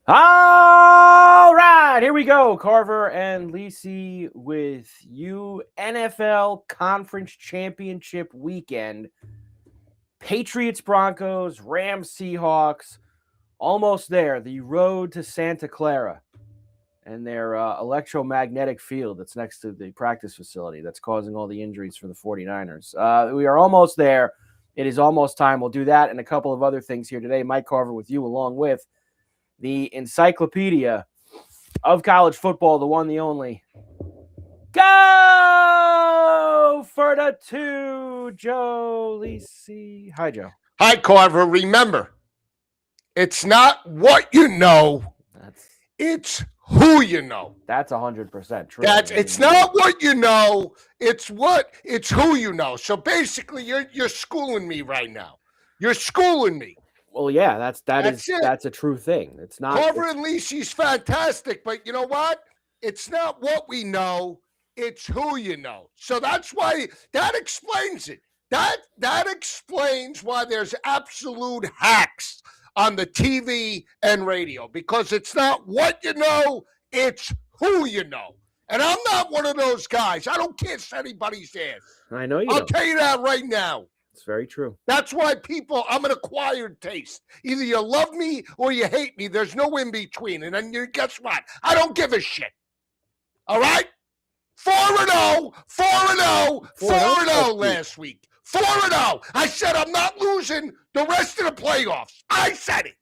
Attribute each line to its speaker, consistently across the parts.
Speaker 1: All right, here we go. Carver and Lisi with you. NFL Conference Championship weekend. Patriots, Broncos, Rams, Seahawks. Almost there. The road to Santa Clara and their electromagnetic field that's next to the practice facility that's causing all the injuries for the 49ers. We are almost there. It is almost time. We'll do that and a couple of other things here today. Mike Carver with you, along with the encyclopedia of college football, the one, the only. Go for the two, Joe Lisi. Hi, Joe.
Speaker 2: Hi, Carver. Remember, it's not what you know, it's who you know.
Speaker 1: That's 100% true.
Speaker 2: It's not what you know, it's who you know. So basically, you're schooling me right now. You're schooling me.
Speaker 1: Well, yeah, that's a true thing. It's not
Speaker 2: Carver and Lisi's fantastic, but you know what? It's not what we know, it's who you know. So that's why that explains it. That explains why there's absolute hacks on the TV and radio, because it's not what you know, it's who you know. And I'm not one of those guys. I don't kiss anybody's ass.
Speaker 1: I know you
Speaker 2: I'll
Speaker 1: don't.
Speaker 2: tell you that right now.
Speaker 1: It's very true.
Speaker 2: That's why I'm an acquired taste. Either you love me or you hate me. There's no in between. And then guess what? I don't give a shit. All right? 4-0, 4-0, 4-0 last week. 4-0. I said I'm not losing the rest of the playoffs. I said it.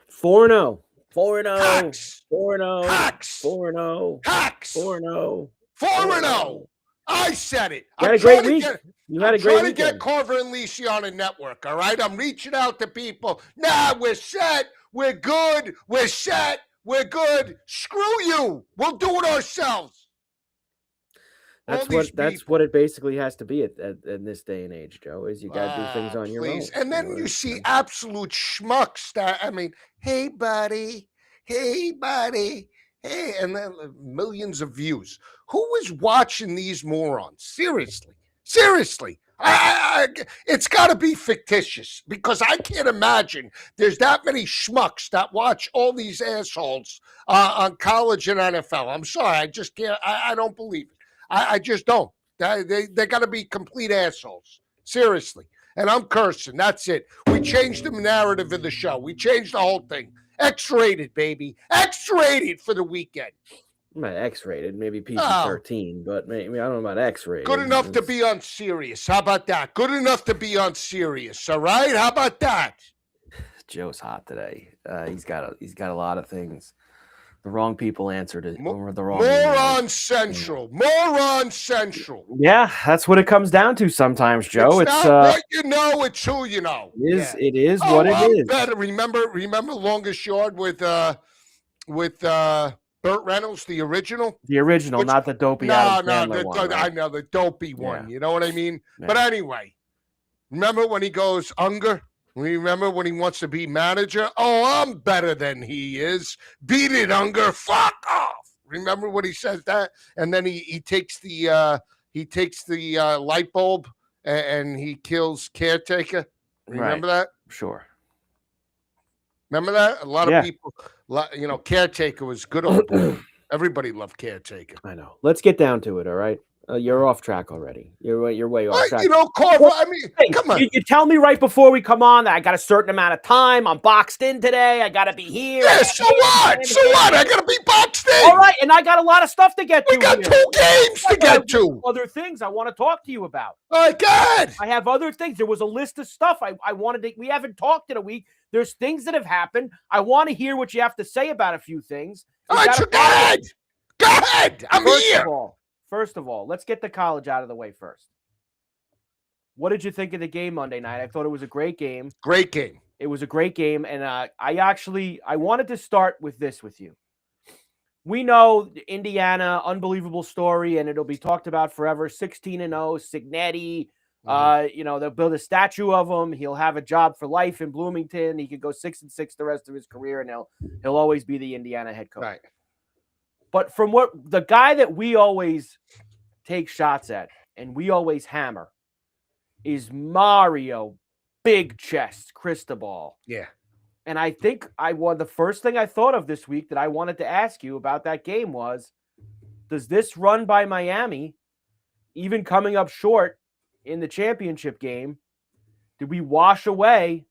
Speaker 1: 4-0. 4-0.
Speaker 2: Hacks.
Speaker 1: 4-0.
Speaker 2: Hacks.
Speaker 1: 4-0.
Speaker 2: Hacks.
Speaker 1: 4-0.
Speaker 2: 4-0. I said it.
Speaker 1: You had a great week. You had a great week.
Speaker 2: I'm trying to get Carver and Lisi on a network, all right? I'm reaching out to people. Nah, we're set. We're good. We're set. We're good. Screw you. We'll do it ourselves.
Speaker 1: That's what it basically has to be in this day and age, Joe, is you got to do things on your own.
Speaker 2: And then you see absolute schmucks that, hey, buddy, hey, and then millions of views. Who is watching these morons? Seriously. It's got to be fictitious, because I can't imagine there's that many schmucks that watch all these assholes on college and NFL. I'm sorry. I just can't. I don't believe it. I just don't. They got to be complete assholes. Seriously. And I'm cursing. That's it. We changed the narrative of the show. We changed the whole thing. X-rated, baby. X-rated for the weekend.
Speaker 1: Not X-rated, maybe PG-13, but maybe I don't know about X-rated.
Speaker 2: Good enough to be on Sirius. How about that? Good enough to be on Sirius. All right? How about that?
Speaker 1: Joe's hot today. He's got a lot of things. The wrong people answered it. Or the wrong
Speaker 2: Moron Central. Moron Central.
Speaker 1: Yeah, that's what it comes down to sometimes, Joe.
Speaker 2: It's not what you know, it's who you know.
Speaker 1: It is what it is.
Speaker 2: Better. Remember Longest Yard with Burt Reynolds, the original?
Speaker 1: The original, not the dopey Adam Sandler one.
Speaker 2: I know, the dopey one. You know what I mean? Yeah. But anyway, remember when he goes Unger? Remember when he wants to be manager? Oh, I'm better than he is. Beat it, Unger. Fuck off. Remember when he says that? And then he takes the light bulb and he kills Caretaker. Remember that?
Speaker 1: Sure.
Speaker 2: Remember that? A lot of people, Caretaker was good old boy. Everybody loved Caretaker.
Speaker 1: I know. Let's get down to it, all right? You're off track already. You're way off track.
Speaker 2: Carver, come on.
Speaker 1: You tell me right before we come on that I got a certain amount of time. I'm boxed in today. I got to be here.
Speaker 2: Yeah, so what? I got to be boxed in.
Speaker 1: All right, and I got a lot of stuff to get to.
Speaker 2: We got 2 games to get to.
Speaker 1: Other things I want to talk to you about.
Speaker 2: All right, good.
Speaker 1: I have other things. There was a list of stuff I wanted to. We haven't talked in a week. There's things that have happened. I want to hear what you have to say about a few things.
Speaker 2: All right, so go ahead. Go ahead. I'm here.
Speaker 1: First of all, let's get the college out of the way first. What did you think of the game Monday night? I thought it was a great game.
Speaker 2: Great game.
Speaker 1: It was a great game, and I wanted to start with this with you. We know Indiana, unbelievable story, and it'll be talked about forever. 16-0, Signetti. They'll build a statue of him. He'll have a job for life in Bloomington. He could go 6-6 the rest of his career, and he'll always be the Indiana head coach.
Speaker 2: Right.
Speaker 1: But from what the guy that we always take shots at and we always hammer is Mario Big Chest Cristobal.
Speaker 2: Yeah.
Speaker 1: And I think the first thing I thought of this week that I wanted to ask you about that game was, does this run by Miami, even coming up short in the championship game, did we wash away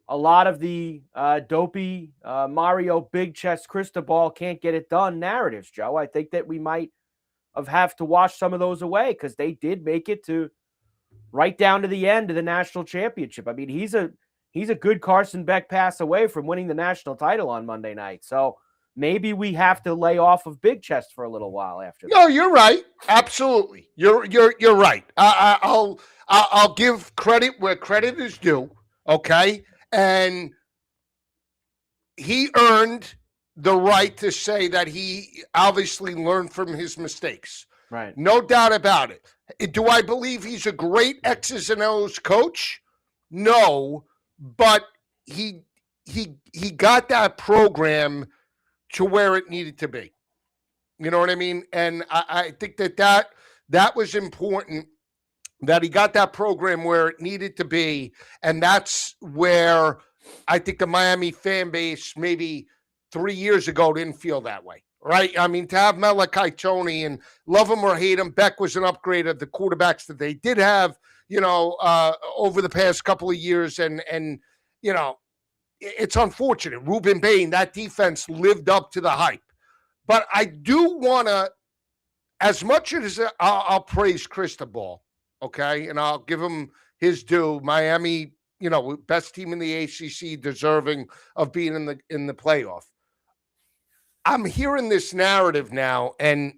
Speaker 1: a lot of the dopey Mario big chest Cristobal can't get it done narratives, Joe? I think that we might have to wash some of those away because they did make it to right down to the end of the national championship. I mean, he's a good Carson Beck pass away from winning the national title on Monday night. So maybe we have to lay off of big chest for a little while after that.
Speaker 2: No, you're right. Absolutely, you're right. I'll give credit where credit is due. Okay, and he earned the right to say that he obviously learned from his mistakes.
Speaker 1: Right.
Speaker 2: No doubt about it. Do I believe he's a great X's and O's coach? No, but he got that program to where it needed to be. You know what I mean? And I think that was important, that he got that program where it needed to be. And that's where I think the Miami fan base maybe 3 years ago didn't feel that way. Right? I mean, to have Malachi Tony, and love him or hate him, Beck was an upgrade of the quarterbacks that they did have, over the past couple of years. And it's unfortunate. Ruben Bain, that defense lived up to the hype. But I do want to, as much as I'll praise Cristobal, okay, and I'll give him his due. Miami, best team in the ACC, deserving of being in the playoff. I'm hearing this narrative now, and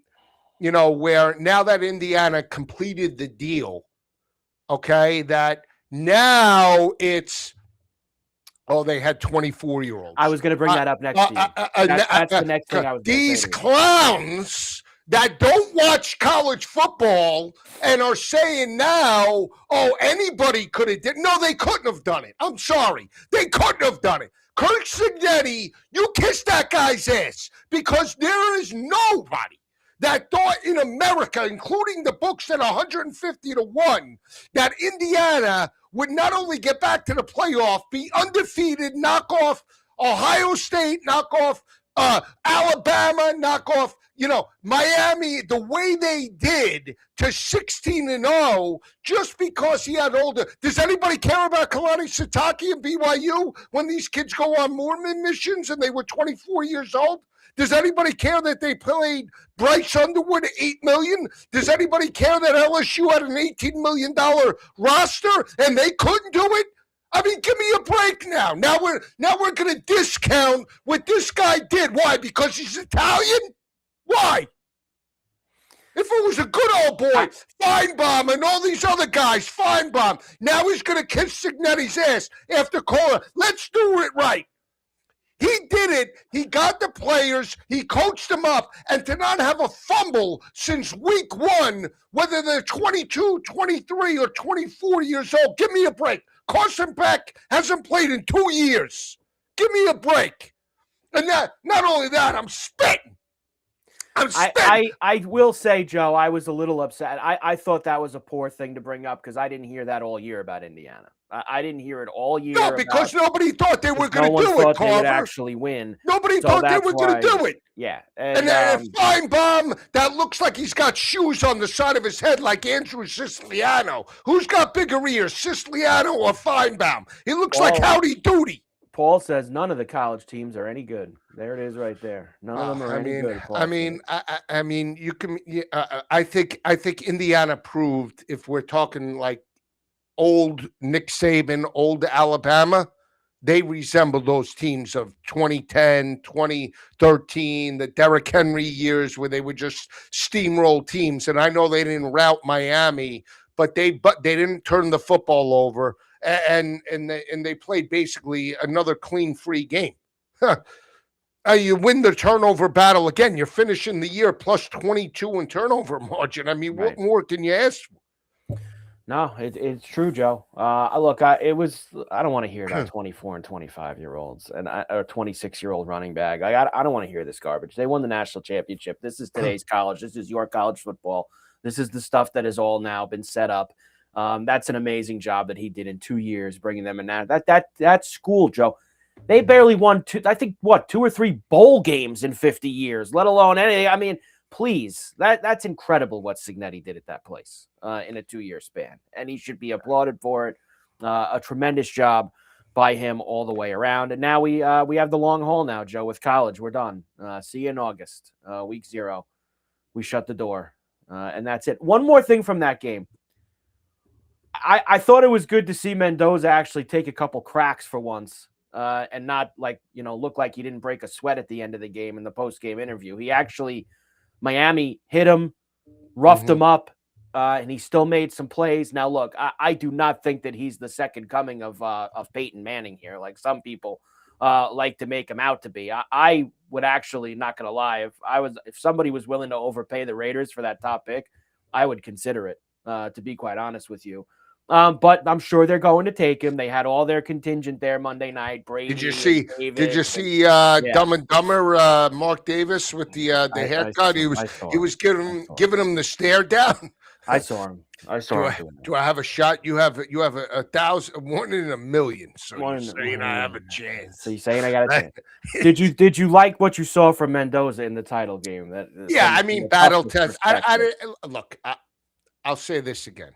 Speaker 2: where now that Indiana completed the deal, okay, that now it's, they had 24-year-olds.
Speaker 1: I was going to bring that up next. That's the next thing I was going to say.
Speaker 2: These clowns that don't watch college football and are saying now, anybody could have did. No, they couldn't have done it. I'm sorry. They couldn't have done it. Kirk Cignetti, you kiss that guy's ass, because there is nobody that thought in America, including the books at 150-1, that Indiana would not only get back to the playoff, be undefeated, knock off Ohio State, knock off Alabama, knock off, Miami, the way they did, to 16-0, just because he had older. Does anybody care about Kalani Sitake and BYU when these kids go on Mormon missions and they were 24 years old? Does anybody care that they played Bryce Underwood at $8 million? Does anybody care that LSU had an $18 million roster and they couldn't do it? I mean, give me a break now. Now we're going to discount what this guy did. Why? Because he's Italian? Why? If it was a good old boy, Feinbaum and all these other guys, Feinbaum, now he's going to kiss Cignetti's ass after calling. Let's do it right. He did it. He got the players. He coached them up. And to not have a fumble since week one, whether they're 22, 23, or 24 years old, give me a break. Carson Beck hasn't played in 2 years. Give me a break. And not only that, I'm spitting.
Speaker 1: I will say, Joe, I was a little upset. I thought that was a poor thing to bring up because I didn't hear that all year about Indiana. I didn't hear it all year.
Speaker 2: No, because nobody thought they were going to do it, Carver.
Speaker 1: They would actually win.
Speaker 2: Nobody thought they were going to do it.
Speaker 1: Yeah.
Speaker 2: And Feinbaum, that looks like he's got shoes on the side of his head like Andrew Siciliano. Who's got bigger ears, Siciliano or Feinbaum? He looks like Howdy Doody.
Speaker 1: Paul says none of the college teams are any good. There it is, right there. None of them are any good. Paul
Speaker 2: You can. I think Indiana proved, if we're talking like old Nick Saban, old Alabama, they resemble those teams of 2010, 2013, the Derrick Henry years where they would just steamroll teams. And I know they didn't rout Miami, but they didn't turn the football over. And they played basically another clean, free game. You win the turnover battle again. You're finishing the year plus 22 in turnover margin. I mean, What more can you ask for?
Speaker 1: No, it's true, Joe. Look, I don't want to hear about 24 and 25-year-olds and or 26-year-old running back. I don't want to hear this garbage. They won the national championship. This is today's college. This is your college football. This is the stuff that has all now been set up. That's an amazing job that he did in 2 years, bringing them in. That's school, Joe. They barely won two or three bowl games in 50 years, let alone anything. I mean, please, that's incredible what Cignetti did at that place in a 2-year span, and he should be applauded for it. A tremendous job by him all the way around. And now we have the long haul now, Joe, with college. We're done. See you in August, week 0. We shut the door, and that's it. One more thing from that game. I thought it was good to see Mendoza actually take a couple cracks for once. And not look like he didn't break a sweat at the end of the game in the post-game interview. He actually, Miami hit him, roughed him up, and he still made some plays. Now, look, I do not think that he's the second coming of Peyton Manning here, like some people like to make him out to be. I would actually, not going to lie, if somebody was willing to overpay the Raiders for that top pick, I would consider it, to be quite honest with you. But I'm sure they're going to take him. They had all their contingent there Monday night. Brady.
Speaker 2: Did you see Dumb and Dumber Mark Davis with the haircut? He was giving him the stare down.
Speaker 1: I saw him.
Speaker 2: Do I have a shot? You have 1,000, 1 in a million. So you're saying I have a chance.
Speaker 1: So you're saying I got a chance. Did you like what you saw from Mendoza in the title game?
Speaker 2: I mean, battle test. Look, I'll say this again.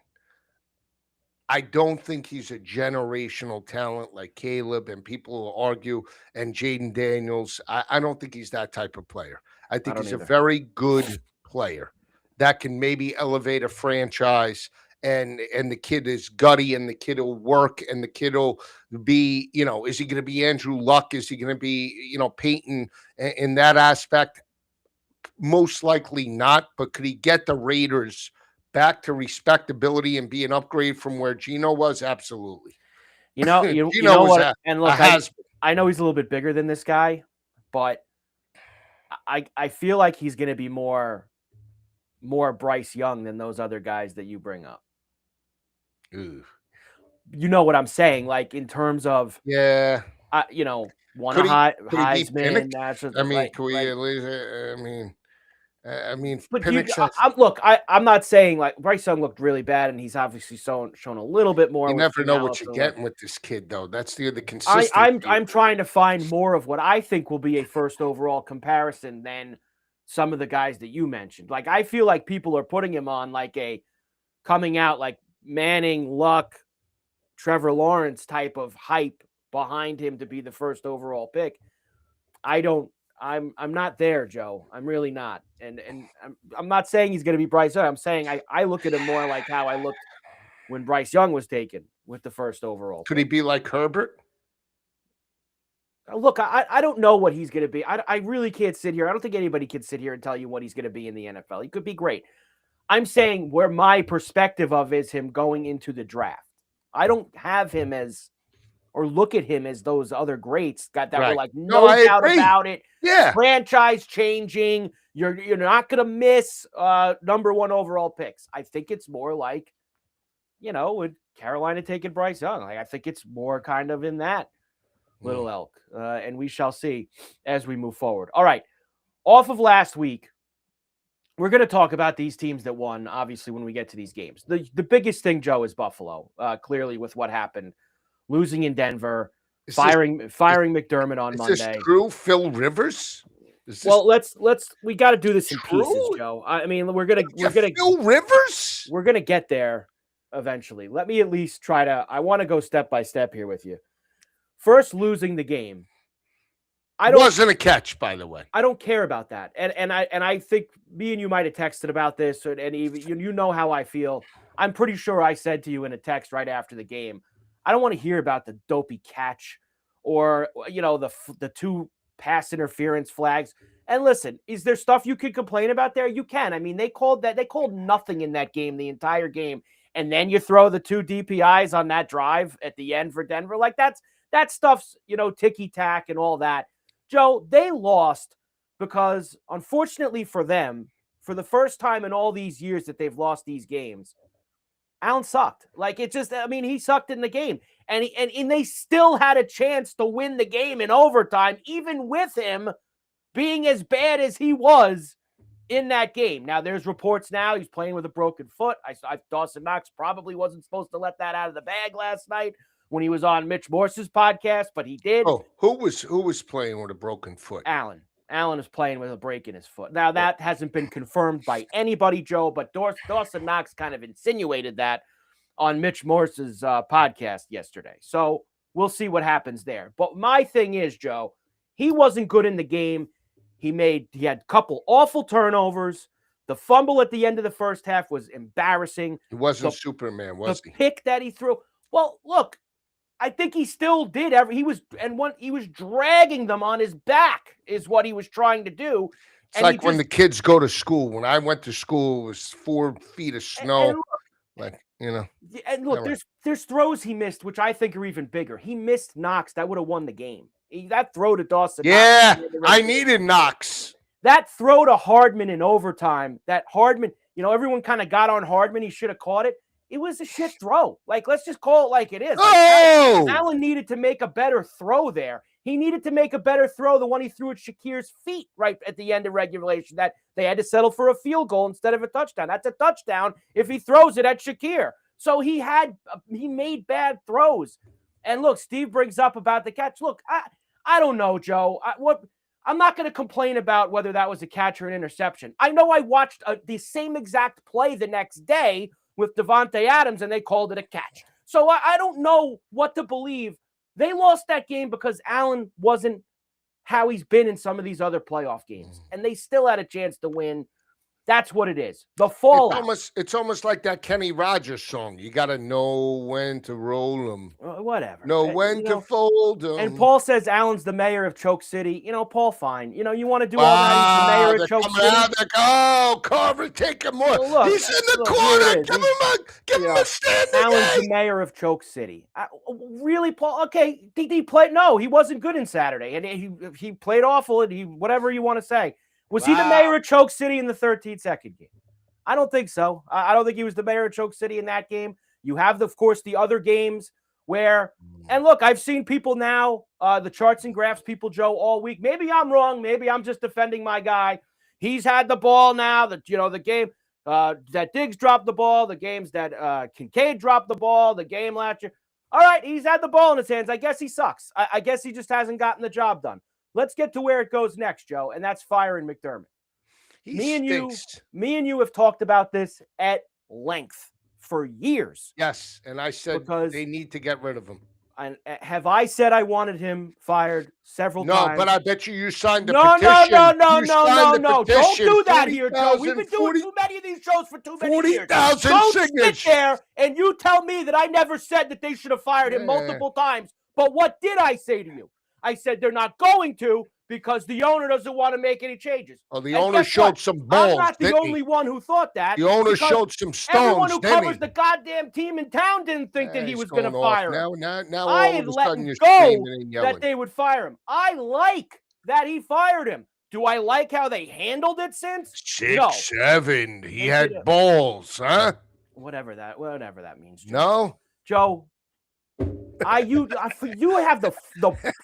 Speaker 2: I don't think he's a generational talent like Caleb, and people will argue, and Jaden Daniels. I don't think he's that type of player. I think he's a very good player that can maybe elevate a franchise, and the kid is gutty, and the kid will work, and the kid will be, is he going to be Andrew Luck? Is he going to be, Peyton in that aspect? Most likely not, but could he get the Raiders back to respectability and be an upgrade from where Geno was? Absolutely.
Speaker 1: You know what? And look, I know he's a little bit bigger than this guy, but I feel like he's going to be more Bryce Young than those other guys that you bring up.
Speaker 2: Ooh.
Speaker 1: You know what I'm saying? Like in terms of
Speaker 2: Heisman.
Speaker 1: But I'm not saying like Bryce Young looked really bad, and he's obviously shown a little bit more.
Speaker 2: You never know what you're getting with this kid, though. That's the consistency.
Speaker 1: I'm trying to find more of what I think will be a first overall comparison than some of the guys that you mentioned. Like I feel like people are putting him on like a coming out like Manning, Luck, Trevor Lawrence type of hype behind him to be the first overall pick. I'm not there, Joe. I'm really not. And I'm not saying he's going to be Bryce Young. I'm saying I look at him more like how I looked when Bryce Young was taken with the first overall.
Speaker 2: Could he be like Herbert?
Speaker 1: Look, I don't know what he's going to be. I really can't sit here. I don't think anybody can sit here and tell you what he's going to be in the NFL. He could be great. I'm saying where my perspective of is him going into the draft. I don't have him as or look at him as those other greats that were like, no doubt about it.
Speaker 2: Yeah.
Speaker 1: Franchise changing. You're not going to miss number 1 overall picks. I think it's more like, with Carolina taking Bryce Young. Like, I think it's more kind of in that little elk. And we shall see as we move forward. All right. Off of last week, we're going to talk about these teams that won, obviously, when we get to these games. The biggest thing, Joe, is Buffalo, clearly with what happened. Losing in Denver, firing McDermott on Monday.
Speaker 2: Is this true, Phil Rivers?
Speaker 1: We got to do this in pieces, Joe. I mean, we're gonna
Speaker 2: Phil Rivers.
Speaker 1: We're gonna get there eventually. Let me at least try to. I want to go step by step here with you. First, losing the game.
Speaker 2: Wasn't a catch, by the way.
Speaker 1: I don't care about that, and I think me and you might have texted about this, and even you know how I feel. I'm pretty sure I said to you in a text right after the game, I don't want to hear about the dopey catch or, the 2 pass interference flags. And listen, is there stuff you could complain about there? You can. I mean, they called nothing in that game, the entire game. And then you throw the 2 DPIs on that drive at the end for Denver. Like that stuff's, ticky-tack and all that. Joe, they lost because unfortunately for them, for the first time in all these years that they've lost these games, Allen sucked. Like he sucked in the game, and they still had a chance to win the game in overtime, even with him being as bad as he was in that game. Now there's reports now he's playing with a broken foot. I Dawson Knox probably wasn't supposed to let that out of the bag last night, when he was on Mitch Morse's podcast, but he did.
Speaker 2: Oh, who was playing with a broken foot?
Speaker 1: Allen. Allen is playing with a break in his foot. Now, that hasn't been confirmed by anybody, Joe, but Dawson Knox kind of insinuated that on Mitch Morse's podcast yesterday. So we'll see what happens there. But my thing is, Joe, he wasn't good in the game. He had a couple awful turnovers. The fumble at the end of the first half was embarrassing.
Speaker 2: He wasn't Superman, was he?
Speaker 1: The pick that he threw. Well, look, I think he still did. He was dragging them on his back is what he was trying to do.
Speaker 2: It's like when the kids go to school. When I went to school, it was 4 feet of snow. And
Speaker 1: look, there's throws he missed, which I think are even bigger. He missed Knox. That would have won the game. That throw to Dawson.
Speaker 2: Yeah, I needed Knox.
Speaker 1: That throw to Hardman in overtime, that Hardman, everyone kind of got on Hardman. He should have caught it. It was a shit throw. Like, let's just call it like it is.
Speaker 2: Oh!
Speaker 1: Allen needed to make a better throw there. He needed to make a better throw, the one he threw at Shakir's feet right at the end of regulation, that they had to settle for a field goal instead of a touchdown. That's a touchdown if he throws it at Shakir. So he made bad throws. And look, Steve brings up about the catch. Look, I don't know, Joe. I'm not going to complain about whether that was a catch or an interception. I know I watched the same exact play the next day with Devontae Adams, and they called it a catch. So I don't know what to believe. They lost that game because Allen wasn't how he's been in some of these other playoff games, and they still had a chance to win. That's what it is. The fallout.
Speaker 2: It's almost like that Kenny Rogers song. You got to know when to roll them.
Speaker 1: Whatever.
Speaker 2: Know when to fold them.
Speaker 1: And Paul says Allen's the mayor of Choke City. Paul, fine. You want to do all that. He's the mayor of Choke City.
Speaker 2: Carver, take him more.
Speaker 1: Well,
Speaker 2: he's in the corner. Give him a standing.
Speaker 1: Allen's the mayor of Choke City. Really, Paul? Okay, did he play? No, he wasn't good in Saturday, and he played awful. And whatever you want to say. Was he the mayor of Choke City in the 13-second game? I don't think so. I don't think he was the mayor of Choke City in that game. You have, of course, the other games where, and look, I've seen people now, the charts and graphs people, Joe, all week. Maybe I'm wrong. Maybe I'm just defending my guy. He's had the ball now. The game that Diggs dropped the ball, the games that Kincaid dropped the ball, the game last year. All right, he's had the ball in his hands. I guess he sucks. I guess he just hasn't gotten the job done. Let's get to where it goes next, Joe, and that's firing McDermott. Me and you have talked about this at length for years.
Speaker 2: Yes, and I said they need to get rid of him.
Speaker 1: And have I said I wanted him fired several times?
Speaker 2: No, but I bet you signed the petition.
Speaker 1: No. Don't do that here, Joe. We've been doing too many of these shows for too many years.
Speaker 2: 40,000 signatures.
Speaker 1: Don't sit there and you tell me that I never said that they should have fired him multiple times. But what did I say to you? I said they're not going to because the owner doesn't want to make any changes.
Speaker 2: Oh, the owner showed some balls.
Speaker 1: I'm not the only one who thought that.
Speaker 2: The owner showed some stones.
Speaker 1: Everyone who covers the goddamn team in town didn't think that he was going to fire him.
Speaker 2: Now
Speaker 1: I
Speaker 2: all
Speaker 1: had
Speaker 2: of a
Speaker 1: let
Speaker 2: sudden you're
Speaker 1: go
Speaker 2: screaming and yelling.
Speaker 1: that they would fire him. I like that he fired him. Do I like how they handled it since?
Speaker 2: 6'7". He had balls, huh?
Speaker 1: Whatever that means. Joe.
Speaker 2: No,
Speaker 1: Joe. You have the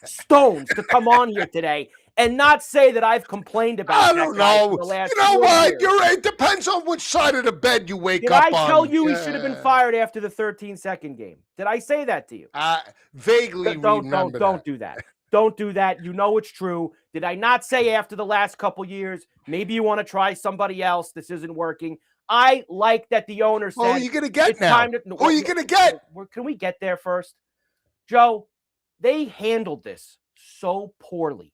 Speaker 1: stones to come on here today and not say that I've complained about.
Speaker 2: I don't know.
Speaker 1: For the last
Speaker 2: you know what?
Speaker 1: years.
Speaker 2: You're right. It depends on which side of the bed you wake
Speaker 1: Did
Speaker 2: up
Speaker 1: I
Speaker 2: on.
Speaker 1: tell you he should have been fired after the 13-second game? Did I say that to you?
Speaker 2: Vaguely remember
Speaker 1: Don't do that. Don't do that. You know it's true. Did I not say after the last couple years, maybe you want to try somebody else? This isn't working. I like that the owner said.
Speaker 2: Who are you going to get now? Who are you going to get?
Speaker 1: Can we get there first? Joe, they handled this so poorly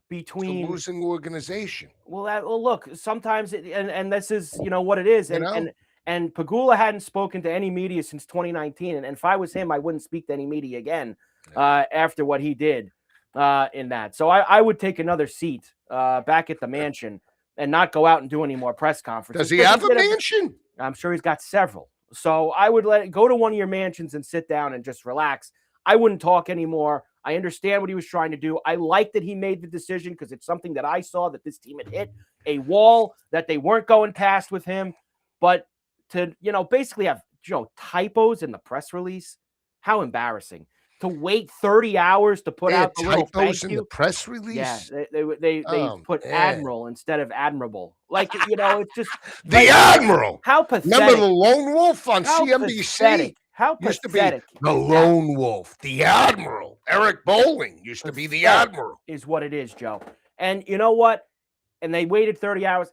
Speaker 1: between
Speaker 2: it's a losing organization.
Speaker 1: Well, look, sometimes and this is what it is, and Pagula hadn't spoken to any media since 2019, and if I was him, I wouldn't speak to any media again after what he did in that. So I would take another seat back at the mansion and not go out and do any more press conferences.
Speaker 2: Does he have a mansion?
Speaker 1: I'm sure he's got several. So I would go to one of your mansions and sit down and just relax. I wouldn't talk anymore. I understand what he was trying to do. I like that he made the decision because it's something that I saw that this team had hit a wall that they weren't going past with him. But to, basically have, typos in the press release, how embarrassing. To wait 30 hours to put out the little
Speaker 2: typos
Speaker 1: thank
Speaker 2: in
Speaker 1: you.
Speaker 2: the press release?
Speaker 1: Yeah, they put admiral instead of admirable. Like, it's just
Speaker 2: the admiral.
Speaker 1: How pathetic.
Speaker 2: Remember the lone wolf on CNBC?
Speaker 1: Pathetic. How
Speaker 2: Used to be
Speaker 1: pathetic
Speaker 2: the
Speaker 1: is that?
Speaker 2: lone wolf, the admiral. Eric Bowling used to be the
Speaker 1: Pathetic
Speaker 2: admiral.
Speaker 1: is what it is, Joe. And you know what? And they waited 30 hours.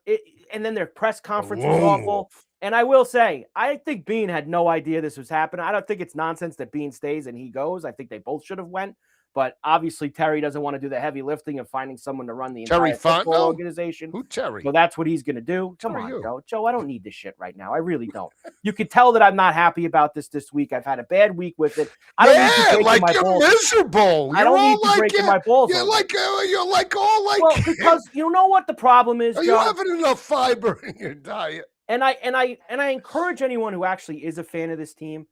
Speaker 1: And then their press conference was
Speaker 2: lone
Speaker 1: awful.
Speaker 2: wolf.
Speaker 1: And I will say, I think Bean had no idea this was happening. I don't think it's nonsense that Bean stays and he goes. I think they both should have went. But obviously, Terry doesn't want to do the heavy lifting of finding someone to run the entire football organization.
Speaker 2: Who, Terry?
Speaker 1: So that's what he's going to do. Come
Speaker 2: Terry
Speaker 1: on,
Speaker 2: who?
Speaker 1: Joe. Joe, I don't need this shit right now. I really don't. You can tell that I'm not happy about this week. I've had a bad week with it. I don't need you breaking my balls.
Speaker 2: Miserable.
Speaker 1: I don't need you breaking my balls.
Speaker 2: You're like
Speaker 1: well, because you know what the problem is,
Speaker 2: Are
Speaker 1: Joe?
Speaker 2: you having enough fiber in your diet?
Speaker 1: And I encourage anyone who actually is a fan of this team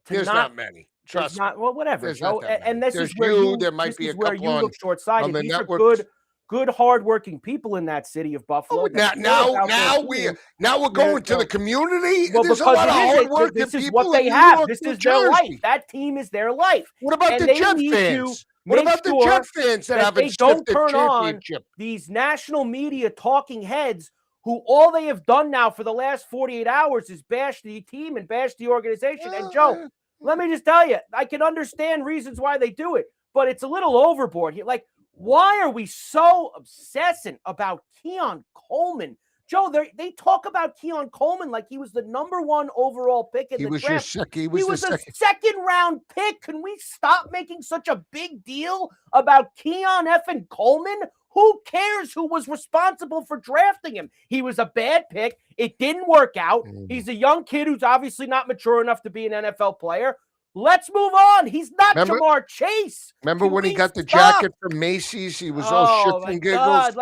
Speaker 1: to
Speaker 2: There's not many. Trust me.
Speaker 1: Well, whatever,
Speaker 2: There's
Speaker 1: Joe. And this
Speaker 2: There's
Speaker 1: is where you
Speaker 2: there might be a couple on,
Speaker 1: look short-sighted.
Speaker 2: the
Speaker 1: These
Speaker 2: networks.
Speaker 1: are good, hardworking people in that city of Buffalo.
Speaker 2: Now we're going to the community.
Speaker 1: Well,
Speaker 2: There's a
Speaker 1: because
Speaker 2: lot of hardworking
Speaker 1: this is
Speaker 2: people
Speaker 1: what they
Speaker 2: in New
Speaker 1: have.
Speaker 2: York,
Speaker 1: This
Speaker 2: New
Speaker 1: is their life.
Speaker 2: Jersey.
Speaker 1: That team is their life.
Speaker 2: What about
Speaker 1: And
Speaker 2: the
Speaker 1: they
Speaker 2: Jet
Speaker 1: need
Speaker 2: fans?
Speaker 1: to
Speaker 2: What
Speaker 1: make
Speaker 2: about the
Speaker 1: sure
Speaker 2: Jet fans that haven't
Speaker 1: they don't
Speaker 2: sniffed the
Speaker 1: turn on
Speaker 2: championship?
Speaker 1: these national media talking heads who all they have done now for the last 48 hours is bash the team and bash the organization. And Joe, let me just tell you, I can understand reasons why they do it, but it's a little overboard here. Like, why are we so obsessing about Keon Coleman? Joe, they talk about Keon Coleman like he was the #1 overall pick in the draft. He was a second-round pick. Can we stop making such a big deal about Keon effing Coleman? Who cares who was responsible for drafting him? He was a bad pick. It didn't work out. He's a young kid who's obviously not mature enough to be an NFL player. Let's move on. He's not Jamar Chase.
Speaker 2: Remember when he got the jacket from Macy's? He was all shits and giggles.
Speaker 1: God.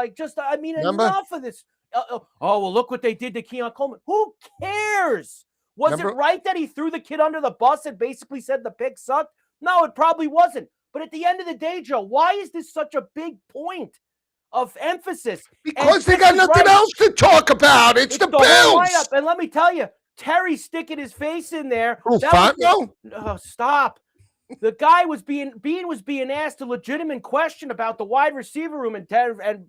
Speaker 1: Enough of this. Well, look what they did to Keon Coleman. Who cares? Was it right that he threw the kid under the bus and basically said the pick sucked? No, it probably wasn't. But at the end of the day, Joe, why is this such a big point of emphasis?
Speaker 2: Because they got nothing else to talk about. It's the Bills.
Speaker 1: Lineup. And let me tell you, Terry sticking his face in there. Stop. The guy Bean was being asked a legitimate question about the wide receiver room, and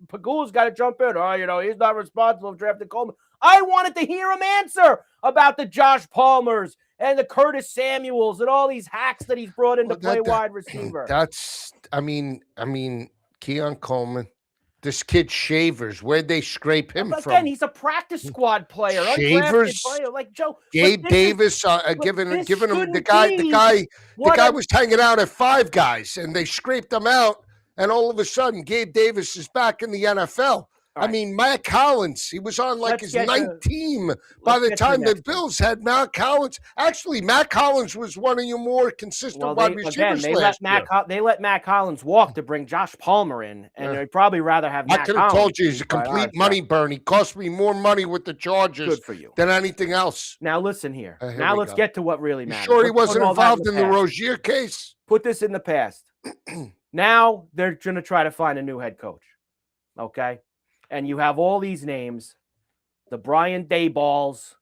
Speaker 1: Pagula's got to jump in. He's not responsible for drafting Coleman. I wanted to hear him answer about the Josh Palmers and the Curtis Samuels and all these hacks that he's brought in to play wide receiver.
Speaker 2: Keon Coleman. This kid Shavers, where'd they scrape him from?
Speaker 1: Again, he's a practice squad player.
Speaker 2: Shavers,
Speaker 1: player. Like Joe.
Speaker 2: Gabe Davis, giving him the guy was hanging out at Five Guys, and they scraped him out, and all of a sudden, Gabe Davis is back in the NFL. Right. I mean, Matt Collins, he was on his ninth team by the time the Bills had Matt Collins. Actually, Matt Collins was one of your more consistent wide receivers last year.
Speaker 1: They let Matt Collins walk to bring Josh Palmer in, and they'd probably rather have Matt Collins.
Speaker 2: I could have told you he's a complete money burn. He cost me more money with the Chargers than anything else.
Speaker 1: Now listen here. Now let's get to what really matters.
Speaker 2: You sure he wasn't involved in the Rozier case?
Speaker 1: Put this in the past. Now they're going to try to find a new head coach. Okay? And you have all these names, the Brian Dayballs,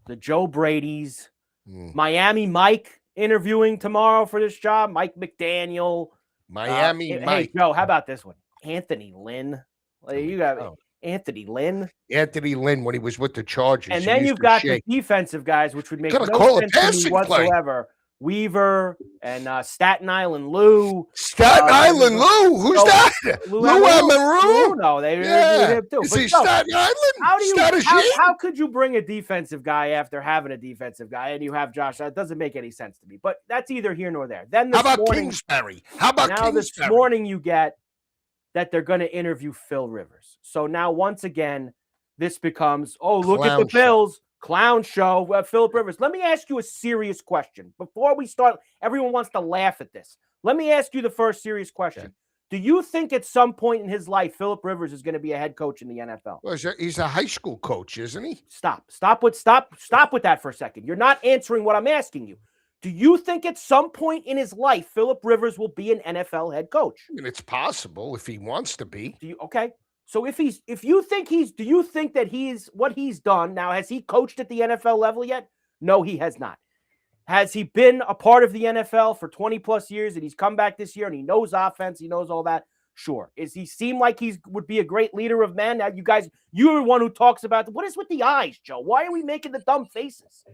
Speaker 1: the Joe Bradys, Miami Mike interviewing tomorrow for this job, Mike McDaniel.
Speaker 2: Mike.
Speaker 1: Hey, Joe, how about this one? Anthony Lynn. You got Anthony Lynn.
Speaker 2: Anthony Lynn when he was with the Chargers.
Speaker 1: And then you've got the defensive guys, which would make no sense to me whatsoever. Weaver and Staten Island Lou.
Speaker 2: Staten Island Lou? Who's that? Lou Amaru?
Speaker 1: No, they him too.
Speaker 2: Is he Staten Island?
Speaker 1: How could you bring a defensive guy after having a defensive guy and you have Josh? That doesn't make any sense to me. But that's either here nor there. Then
Speaker 2: how about Kingsbury?
Speaker 1: This morning you get that they're going to interview Phil Rivers. So now once again, this becomes, look at the Bills. Clown show, Philip Rivers. Let me ask you a serious question. Before we start, everyone wants to laugh at this. Let me ask you the first serious question. Okay. Do you think at some point in his life, Philip Rivers is going to be a head coach in the NFL?
Speaker 2: Well, he's a high school coach, isn't he?
Speaker 1: Stop with that for a second. You're not answering what I'm asking you. Do you think at some point in his life, Philip Rivers will be an NFL head coach?
Speaker 2: I mean, it's possible if he wants to be.
Speaker 1: Okay. So do you think that he's what he's done now? Has he coached at the NFL level yet? No, he has not. Has he been a part of the NFL for 20 plus years and he's come back this year and he knows offense, he knows all that? Sure. Does he seem like he would be a great leader of men? Now, you're the one who talks about what is with the eyes, Joe? Why are we making the dumb faces?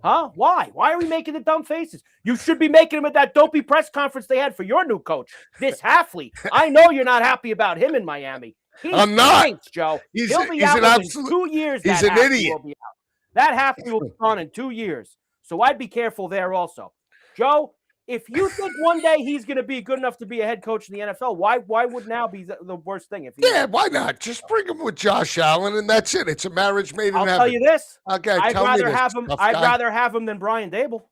Speaker 1: Huh? Why? Why are we making the dumb faces? You should be making them at that dopey press conference they had for your new coach, this Hafley. I know you're not happy about him in Miami.
Speaker 2: I'm not.
Speaker 1: Stinks, Joe. He'll be out within 2 years.
Speaker 2: He's an idiot.
Speaker 1: That Hafley will be gone in 2 years. So I'd be careful there also. Joe, if you think one day he's going to be good enough to be a head coach in the NFL, why would now be the worst thing?
Speaker 2: Why not? Just bring him with Josh Allen, and that's it. It's a marriage made in heaven.
Speaker 1: I'll tell you this.
Speaker 2: Okay,
Speaker 1: I'd rather have him than Brian Dable.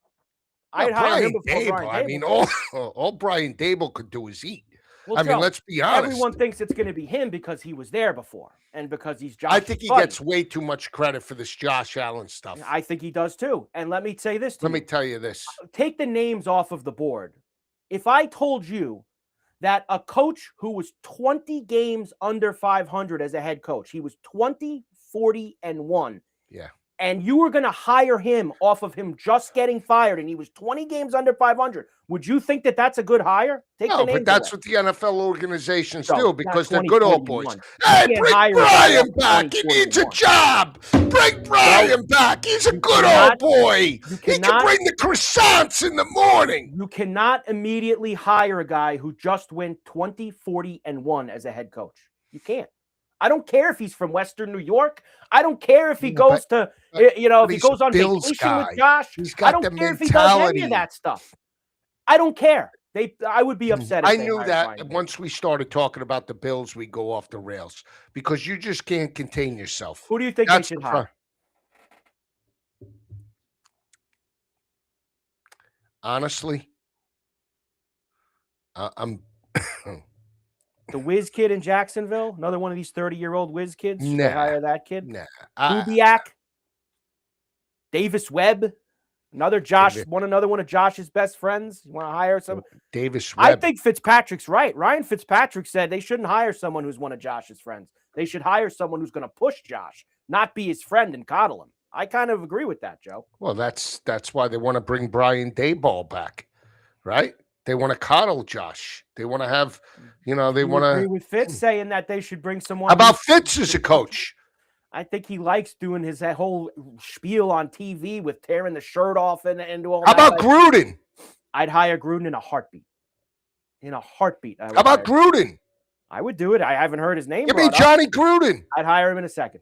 Speaker 1: I'd hire him before Brian Dable.
Speaker 2: I mean, all Brian Dable could do is eat.
Speaker 1: Well,
Speaker 2: Joe, let's be honest.
Speaker 1: Everyone thinks it's going to be him because he was there before and because he's Josh.
Speaker 2: I think he gets way too much credit for this Josh Allen stuff.
Speaker 1: I think he does too. And let me say this to you.
Speaker 2: Let me tell you this.
Speaker 1: Take the names off of the board. If I told you that a coach who was 20 games under 500 as a head coach, he was 20, 40, and 1.
Speaker 2: Yeah.
Speaker 1: And you were going to hire him off of him just getting fired, and he was 20 games under 500. Would you think that that's a good hire?
Speaker 2: No, but that's what the NFL organizations do because they're good old boys. Hey, bring Brian back. He needs a job. Bring Brian back. He's a good old boy. He can bring the croissants in the morning.
Speaker 1: You cannot immediately hire a guy who just went 20, 40, and 1 as a head coach. You can't. I don't care if he's from Western New York. I don't care if he goes if he goes on vacation with Josh. I don't care if he does any of that stuff. I don't care. I would be upset.
Speaker 2: I knew that once we started talking about the Bills, we go off the rails because you just can't contain yourself.
Speaker 1: Who do you think they should hire?
Speaker 2: Honestly, I'm.
Speaker 1: The whiz kid in Jacksonville, another one of these 30-year-old whiz kids. Should hire that kid?
Speaker 2: Nah.
Speaker 1: Kubiak, Davis Webb, another one of Josh's best friends. You want to hire someone?
Speaker 2: Davis Webb.
Speaker 1: I think Fitzpatrick's right. Ryan Fitzpatrick said they shouldn't hire someone who's one of Josh's friends. They should hire someone who's going to push Josh, not be his friend and coddle him. I kind of agree with that, Joe.
Speaker 2: Well, that's why they want to bring Brian Daboll back, right? They want to coddle Josh. They want to have, they want to
Speaker 1: agree with Fitz saying that they should bring someone.
Speaker 2: How about Fitz as a coach?
Speaker 1: I think he likes doing that whole spiel on TV with tearing the shirt off and all that.
Speaker 2: How about Gruden?
Speaker 1: I'd hire Gruden in a heartbeat. In a heartbeut.
Speaker 2: How about Gruden?
Speaker 1: I would do it. I haven't heard his name.
Speaker 2: Give me Johnny Gruden.
Speaker 1: I'd hire him in a second.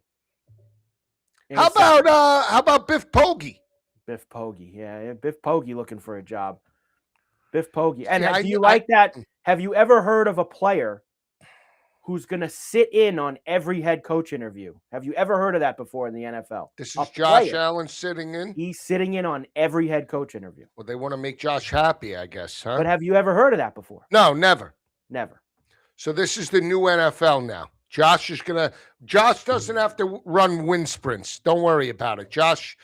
Speaker 2: How about Biff Poggi?
Speaker 1: Biff Poggi. Yeah, Biff Poggi looking for a job. Biff Poggi. And do you like that? Have you ever heard of a player who's going to sit in on every head coach interview? Have you ever heard of that before in the NFL?
Speaker 2: This is Josh Allen sitting in?
Speaker 1: He's sitting in on every head coach interview.
Speaker 2: Well, they want to make Josh happy, I guess, huh?
Speaker 1: But have you ever heard of that before?
Speaker 2: No, never.
Speaker 1: Never.
Speaker 2: So this is the new NFL now. Josh doesn't have to run wind sprints. Don't worry about it. Josh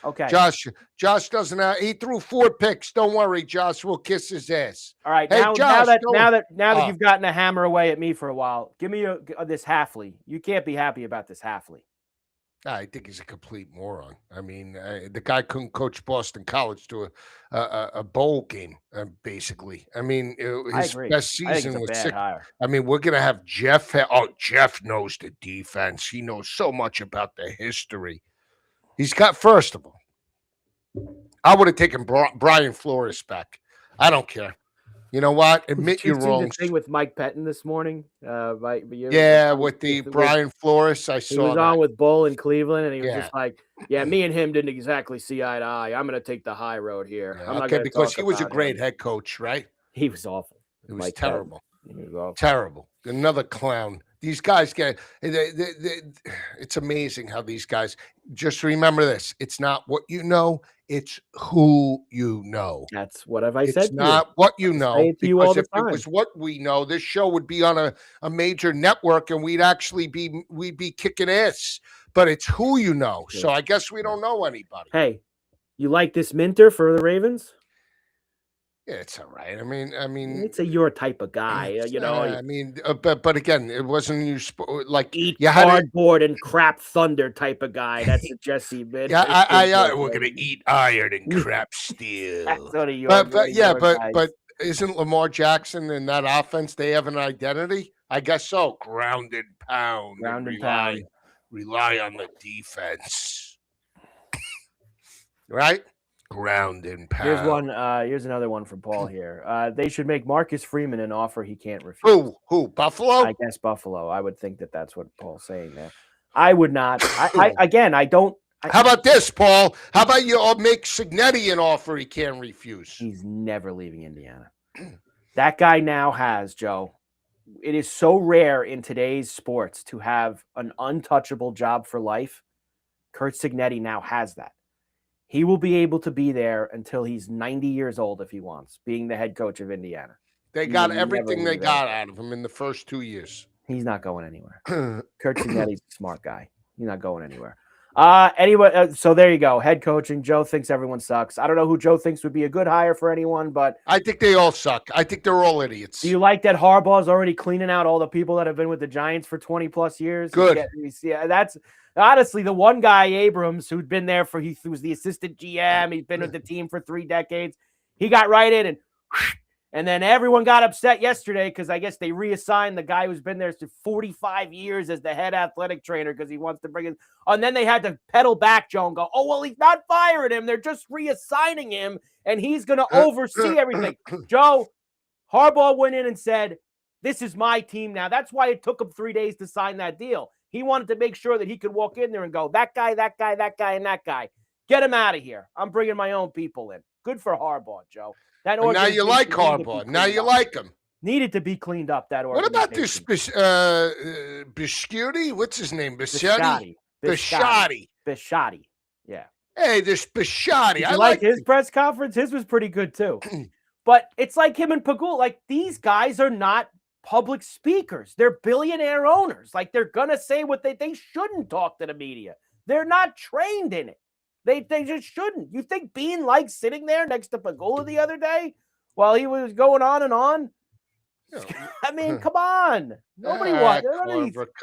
Speaker 2: doesn't have, he threw 4 picks. Don't worry, Josh will kiss his ass.
Speaker 1: All right. Hey, now that you've gotten a hammer away at me for a while, give me this Hafley. You can't be happy about this Hafley.
Speaker 2: I think he's a complete moron. I mean, the guy couldn't coach Boston College to a bowl game, basically. I mean, his best season was sick. I mean, we're going to have Jeff. Jeff knows the defense. He knows so much about the history. He's got, first of all, I would have taken Brian Flores back. I don't care. You know what? Admit you're wrong.
Speaker 1: The thing with Mike Pettin this morning.
Speaker 2: With Brian Flores, I saw
Speaker 1: he was on with Bull in Cleveland, and he was just like, "Yeah, me and him didn't exactly see eye to eye. I'm going to take the high road here."
Speaker 2: Yeah, because he was a great head coach, right?
Speaker 1: He was awful.
Speaker 2: It was terrible. He was awful. Terrible. Another clown. These guys it's amazing how these guys. Just remember this: it's not what you know. It's who you know.
Speaker 1: That's what I said.
Speaker 2: It's not what you know. Because if it was what we know, this show would be on a major network and we'd be kicking ass. But it's who you know. So I guess we don't know anybody.
Speaker 1: Hey, you like this Minter for the Ravens?
Speaker 2: Yeah, it's all right. I mean,
Speaker 1: it's your type of guy,
Speaker 2: I mean, but again, it wasn't like
Speaker 1: eat cardboard and crap thunder type of guy. That's a Jesse bit.
Speaker 2: Yeah, we're gonna eat iron and crap steel.
Speaker 1: That's sort of
Speaker 2: but isn't Lamar Jackson in that offense? They have an identity. I guess so. Ground and pound.
Speaker 1: Ground
Speaker 2: And
Speaker 1: and pound.
Speaker 2: rely on the defense. Right? Ground and pound.
Speaker 1: Here's one. Here's another one from Paul here. They should make Marcus Freeman an offer he can't refuse.
Speaker 2: Who? Buffalo?
Speaker 1: I guess Buffalo. I would think that that's what Paul's saying there. I would not. I don't.
Speaker 2: How about this, Paul? How about you make Cignetti an offer he can't refuse?
Speaker 1: He's never leaving Indiana. That guy now has, Joe. It is so rare in today's sports to have an untouchable job for life. Kurt Cignetti now has that. He will be able to be there until he's 90 years old if he wants, being the head coach of Indiana.
Speaker 2: They got everything they got out of him in the first 2 years.
Speaker 1: He's not going anywhere. Kurt Cignett's a smart guy. He's not going anywhere. Anyway, so there you go. Head coaching. Joe thinks everyone sucks. I don't know who Joe thinks would be a good hire for anyone, but
Speaker 2: I think they all suck. I think they're all idiots.
Speaker 1: Do you like that Harbaugh's already cleaning out all the people that have been with the Giants for 20 plus years?
Speaker 2: Good.
Speaker 1: Yeah, that's honestly the one guy, Abrams, who'd been there he was the assistant GM. He's been with the team for 3 decades. He got right in and then everyone got upset yesterday because I guess they reassigned the guy who's been there for 45 years as the head athletic trainer because he wants to bring in. And then they had to pedal back, Joe, and go, oh, well, he's not firing him. They're just reassigning him, and he's going to oversee everything. Joe, Harbaugh went in and said, this is my team now. That's why it took him 3 days to sign that deal. He wanted to make sure that he could walk in there and go, that guy, that guy, that guy, and that guy. Get him out of here. I'm bringing my own people in. Good for Harbaugh, Joe.
Speaker 2: Now you like Harbaugh. Now you like him.
Speaker 1: Needed to be cleaned up, that
Speaker 2: What
Speaker 1: organization.
Speaker 2: about this Biscotti? What's his name? Biscotti?
Speaker 1: Biscotti. Yeah.
Speaker 2: Hey, this Biscotti.
Speaker 1: I like his press conference. His was pretty good, too. But it's like him and Pagul. Like, these guys are not public speakers. They're billionaire owners. Like, they're going to say what they shouldn't talk to the media. They're not trained in it. They just shouldn't. You think Bean liked sitting there next to Pagula the other day while he was going on and on? No. I mean, come on. Nobody wants.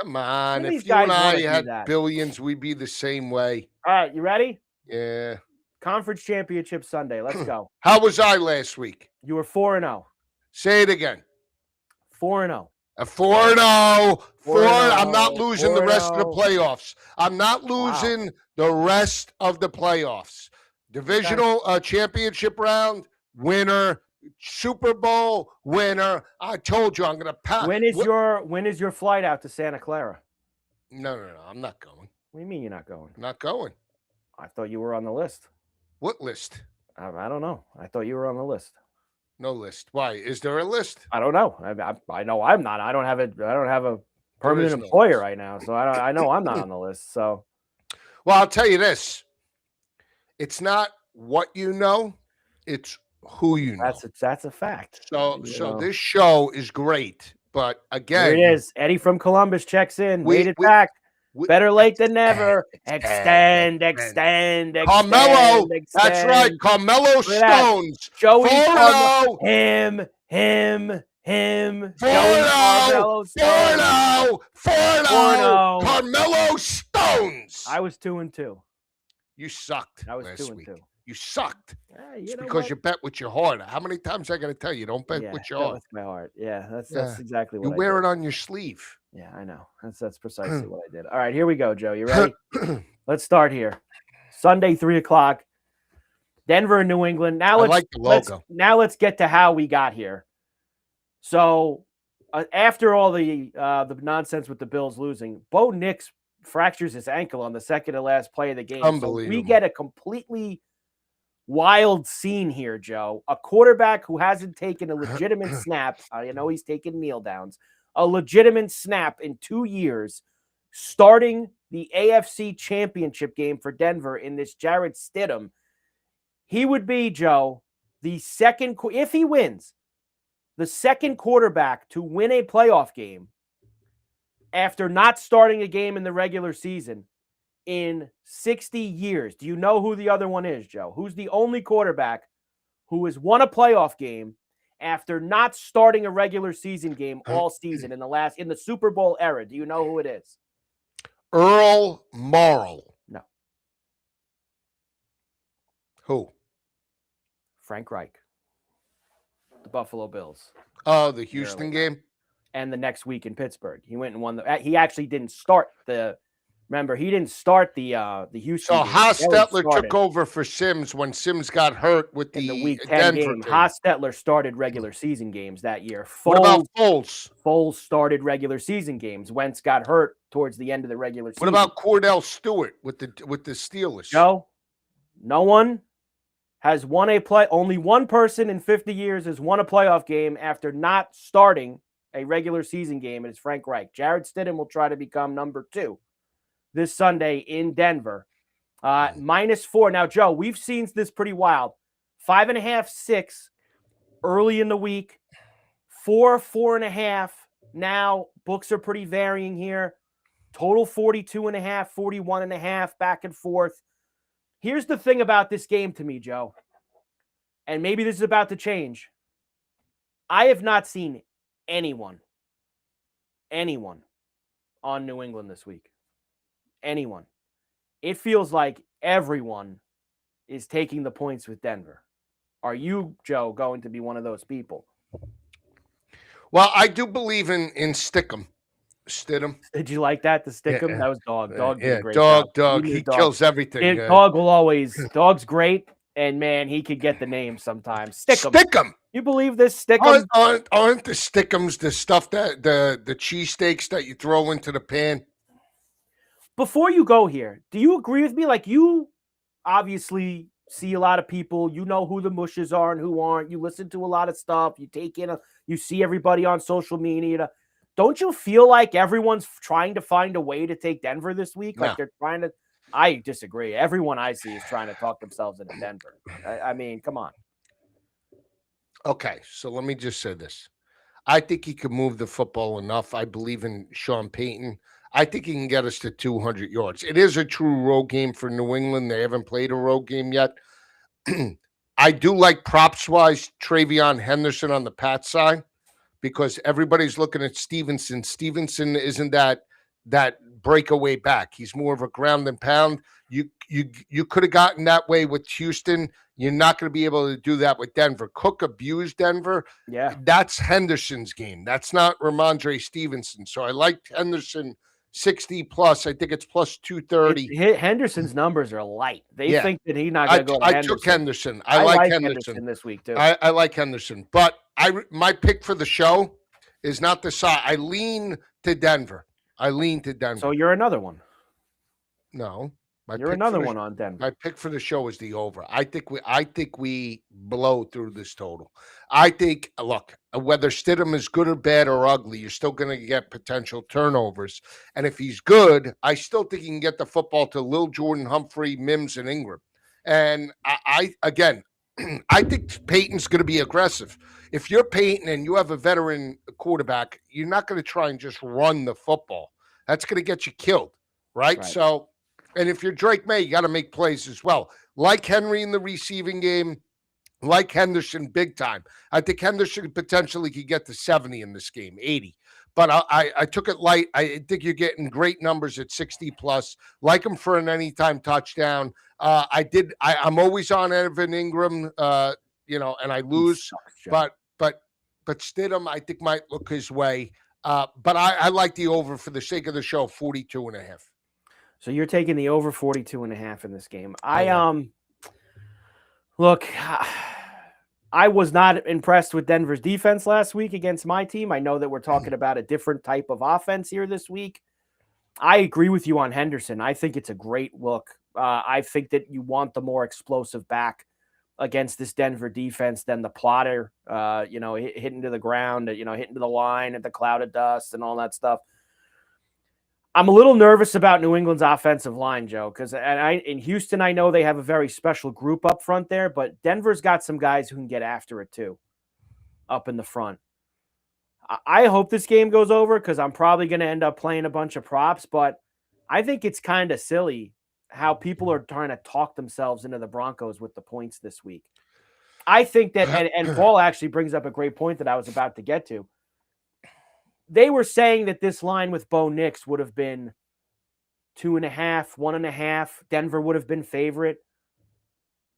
Speaker 2: Come on. If you and I had billions, we'd be the same way.
Speaker 1: All right, you ready?
Speaker 2: Yeah.
Speaker 1: Conference Championship Sunday. Let's go.
Speaker 2: How was I last week?
Speaker 1: You were 4-0.
Speaker 2: Say it again.
Speaker 1: 4-0.
Speaker 2: A 4-0. 4-0. I'm not losing the rest of the playoffs. I'm not losing the rest of the playoffs. Divisional championship round, winner. Super Bowl winner. I told you I'm going to pass.
Speaker 1: When is your flight out to Santa Clara?
Speaker 2: No. I'm not going.
Speaker 1: What do you mean you're not going?
Speaker 2: I'm not going.
Speaker 1: I thought you were on the list.
Speaker 2: What list?
Speaker 1: I don't know. I thought you were on the list.
Speaker 2: No list. Why? Is there a list?
Speaker 1: I don't know. I know I'm not. I don't have a permanent employer right now, so I know I'm not on the list. So,
Speaker 2: well, I'll tell you this. It's not what you know. It's who you know.
Speaker 1: That's a fact.
Speaker 2: So this show is great, but again,
Speaker 1: here it is. Eddie from Columbus checks in. Made it back. Better late than never. Extend.
Speaker 2: Carmelo. That's right. Carmelo Stones.
Speaker 1: Joey. Him.
Speaker 2: 4-0. Carmelo Stones.
Speaker 1: I was 2-2.
Speaker 2: You sucked.
Speaker 1: I was
Speaker 2: last
Speaker 1: 2-2.
Speaker 2: Week. You sucked.
Speaker 1: It's
Speaker 2: because you bet with your heart. How many times I got to tell you? Don't bet with your heart.
Speaker 1: With my heart. Yeah, that's exactly what
Speaker 2: you wear it on your sleeve.
Speaker 1: Yeah, I know. That's precisely what I did. All right, here we go, Joe. You ready? Let's start here. Sunday, 3:00. Denver and New England. Now let's get to how we got here. So after all the nonsense with the Bills losing, Bo Nix fractures his ankle on the second to last play of the game.
Speaker 2: Unbelievable.
Speaker 1: So we get a completely wild scene here, Joe. A quarterback who hasn't taken a legitimate snap. I know he's taken kneel downs. A legitimate snap in 2 years, starting the AFC Championship game for Denver in this Jarrett Stidham. He would be, Joe, the second, if he wins, the second quarterback to win a playoff game after not starting a game in the regular season in 60 years. Do you know who the other one is, Joe? Who's the only quarterback who has won a playoff game after not starting a regular season game all season in the Super Bowl era? Do you know who it is?
Speaker 2: Earl Morrall.
Speaker 1: No.
Speaker 2: Who?
Speaker 1: Frank Reich. The Buffalo Bills.
Speaker 2: Oh, the Houston game?
Speaker 1: and the next week in Pittsburgh. He went and won he actually didn't start remember, he didn't start the Houston
Speaker 2: So
Speaker 1: game.
Speaker 2: Hostetler took over for Sims when Sims got hurt with
Speaker 1: in the
Speaker 2: the
Speaker 1: Week 10
Speaker 2: Denver
Speaker 1: game.
Speaker 2: game.
Speaker 1: Hostetler started regular season games that year.
Speaker 2: What about Foles?
Speaker 1: Foles started regular season games. Wentz got hurt towards the end of the regular season.
Speaker 2: What about Cordell Stewart with the Steelers?
Speaker 1: Joe, no one has won only one person in 50 years has won a playoff game after not starting a regular season game, and it's Frank Reich. Jared Stidham will try to become number 2 this Sunday in Denver. -4. Now, Joe, we've seen this pretty wild. 5.5, 6 early in the week. 4, 4.5. Now, books are pretty varying here. Total 42.5, 41.5, back and forth. Here's the thing about this game to me, Joe, and maybe this is about to change. I have not seen anyone on New England this week. Anyone. It feels like everyone is taking the points with Denver. Are you, Joe, going to be one of those people?
Speaker 2: Well, I do believe in Stidham.
Speaker 1: Did you like that? The Stidham?
Speaker 2: Yeah.
Speaker 1: That was Dog. Dog did a great
Speaker 2: Dog.
Speaker 1: job.
Speaker 2: Dog. He kills everything.
Speaker 1: Dog will always. Dog's great, and man, he could get the name sometimes.
Speaker 2: Stidham.
Speaker 1: You believe this Stidham?
Speaker 2: Aren't the Stickums the stuff that the cheesesteaks that you throw into the pan?
Speaker 1: Before you go here, do you agree with me? Like, you obviously see a lot of people. You know who the mushes are and who aren't. You listen to a lot of stuff. You take in you see everybody on social media. Don't you feel like everyone's trying to find a way to take Denver this week? Like they're trying to. I disagree. Everyone I see is trying to talk themselves into Denver. I mean, come on.
Speaker 2: Okay, so let me just say this. I think he can move the football enough. I believe in Sean Payton. I think he can get us to 200 yards. It is a true road game for New England. They haven't played a road game yet. I do like props-wise Travion Henderson on the Pat side because everybody's looking at Stevenson. Stevenson isn't that breakaway back. He's more of a ground and pound. You could have gotten that way with Houston. You're not going to be able to do that with Denver. Cook abused Denver.
Speaker 1: Yeah.
Speaker 2: That's Henderson's game. That's not Ramondre Stevenson. So I like Henderson 60 plus. I think it's plus 230.
Speaker 1: Henderson's numbers are light. They think that he's not going to go to Henderson.
Speaker 2: I took Henderson. I like
Speaker 1: Henderson this week too.
Speaker 2: I like Henderson. But my pick for the show is not the side. I lean to Denver. So
Speaker 1: you're another one.
Speaker 2: No.
Speaker 1: You're another one on Denver.
Speaker 2: My pick for the show is the over. I think we blow through this total. I think, look, whether Stidham is good or bad or ugly, you're still going to get potential turnovers. And if he's good, I still think he can get the football to Lil Jordan, Humphrey, Mims, and Ingram. And I think Peyton's going to be aggressive. If you're Peyton and you have a veteran quarterback, you're not going to try and just run the football. That's going to get you killed, right? So, and if you're Drake May, you got to make plays as well. Like Henry in the receiving game, like Henderson big time. I think Henderson potentially could get to 70 in this game, 80. But I took it light. I think you're getting great numbers at 60 plus. Like him for an anytime touchdown. I'm always on Evan Ingram, and I lose. But Stidham, I think, might look his way. But I like the over for the sake of the show, 42.5.
Speaker 1: So you're taking the over 42.5 in this game. Look, I was not impressed with Denver's defense last week against my team. I know that we're talking about a different type of offense here this week. I agree with you on Henderson. I think it's a great look. I think that you want the more explosive back against this Denver defense than the plotter, hitting to the ground, hitting to the line at the cloud of dust and all that stuff. I'm a little nervous about New England's offensive line, Joe, because in Houston, I know they have a very special group up front there, but Denver's got some guys who can get after it too, up in the front. I hope this game goes over because I'm probably going to end up playing a bunch of props, but I think it's kind of silly how people are trying to talk themselves into the Broncos with the points this week. I think that, and Paul actually brings up a great point that I was about to get to. They were saying that this line with Bo Nix would have been 2.5, 1.5. Denver would have been favorite.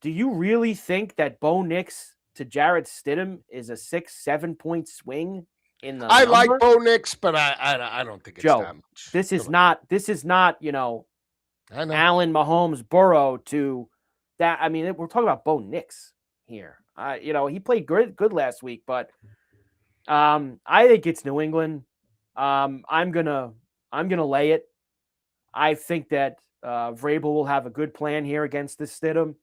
Speaker 1: Do you really think that Bo Nix to Jared Stidham is a 6-7 point swing in the
Speaker 2: I like
Speaker 1: number.
Speaker 2: Bo Nix, but I don't think it's
Speaker 1: Joe,
Speaker 2: that much.
Speaker 1: this is not, I know. Allen, Mahomes, Burrow to that. I mean, we're talking about Bo Nix here. He played good last week, but I think it's New England. I'm gonna lay it. I think that Vrabel will have a good plan here against this Stidham.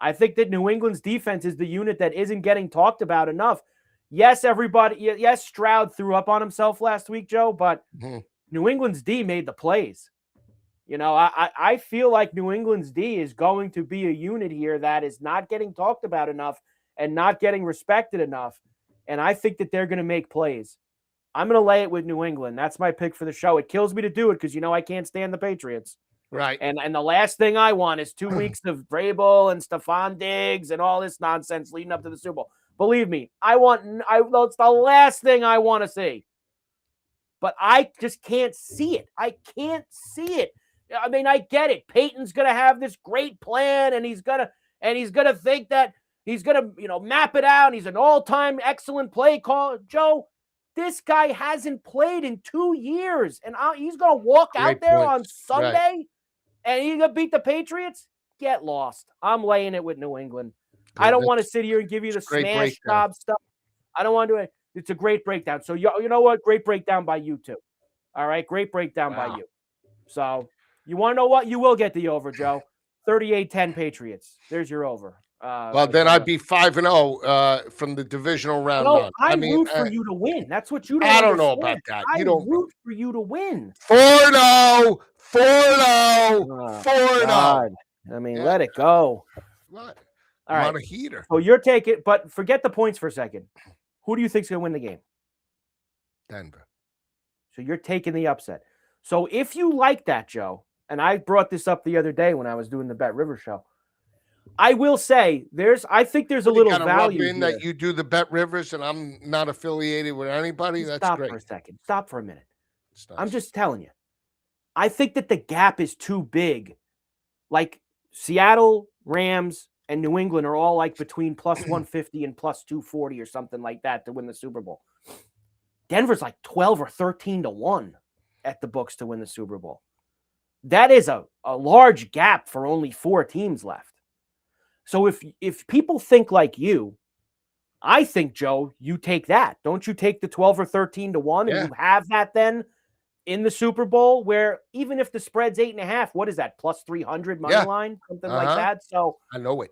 Speaker 1: I think that New England's defense is the unit that isn't getting talked about enough. Yes, yes, Stroud threw up on himself last week, Joe, but New England's D made the plays. I feel like New England's D is going to be a unit here that is not getting talked about enough and not getting respected enough. And I think that they're going to make plays. I'm going to lay it with New England. That's my pick for the show. It kills me to do it because, I can't stand the Patriots.
Speaker 2: Right.
Speaker 1: And the last thing I want is 2 weeks of Vrabel and Stephon Diggs and all this nonsense leading up to the Super Bowl. Believe me, it's the last thing I want to see. But I just can't see it. I can't see it. I mean, I get it. Peyton's going to have this great plan, and he's going to think that he's going to, map it out. He's an all-time excellent play call. Joe, this guy hasn't played in 2 years, and he's going to walk out there on Sunday, and he's going to beat the Patriots? Get lost. I'm laying it with New England. I don't want to sit here and give you the smash job stuff. I don't want to do it. It's a great breakdown. So, you know what? Great breakdown by you, too. All right? Great breakdown by you. So, you want to know what? You will get the over, Joe. 38-10 Patriots. There's your over.
Speaker 2: Then I'd be 5-0 from the divisional round on.
Speaker 1: I root for you to win. That's what you don't
Speaker 2: I don't
Speaker 1: understand.
Speaker 2: know about that.
Speaker 1: I root for you to win.
Speaker 2: 4-0. 4-0. 4-0.
Speaker 1: I mean, let it go.
Speaker 2: What?
Speaker 1: All right.
Speaker 2: On a heater.
Speaker 1: So you're taking, but forget the points for a second. Who do you think's going to win the game?
Speaker 2: Denver. So
Speaker 1: you're taking the upset. So if you like that, Joe, and I brought this up the other day when I was doing the Bet River show, I will say I think there's a little value in
Speaker 2: that you do the Bet Rivers and I'm not affiliated with anybody. That's
Speaker 1: Stop
Speaker 2: great.
Speaker 1: For a second. Stop for a minute. I'm just telling you. I think that the gap is too big. Like Seattle, Rams, and New England are all like between plus 150 and plus 240 or something like that to win the Super Bowl. Denver's like 12 or 13 to 1 at the books to win the Super Bowl. That is a large gap for only 4 teams left. So if people think like you, I think, Joe, you take that. Don't you take the 12 or 13 to 1 and you have that then in the Super Bowl where even if the spread's 8.5, what is that? Plus 300 money line? Something like that. So
Speaker 2: I know it.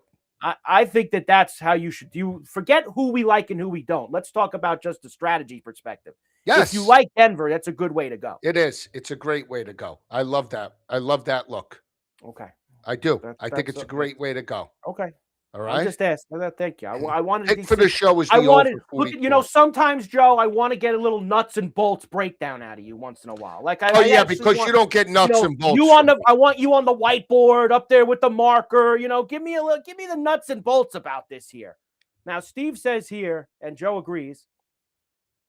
Speaker 1: I think that's how you should do. Forget who we like and who we don't. Let's talk about just the strategy perspective.
Speaker 2: Yes.
Speaker 1: If you like Denver, that's a good way to go.
Speaker 2: It is. It's a great way to go. I love that. I love that look.
Speaker 1: Okay.
Speaker 2: I do. I think it's a great way to go.
Speaker 1: Okay.
Speaker 2: All right.
Speaker 1: I just asked. Thank you. I wanted
Speaker 2: to for the show is the
Speaker 1: look, sometimes, Joe, I want to get a little nuts and bolts breakdown out of you once in a while. Like
Speaker 2: because you don't get nuts and bolts.
Speaker 1: I want you on the whiteboard up there with the marker. Give me the nuts and bolts about this here. Now, Steve says here, and Joe agrees.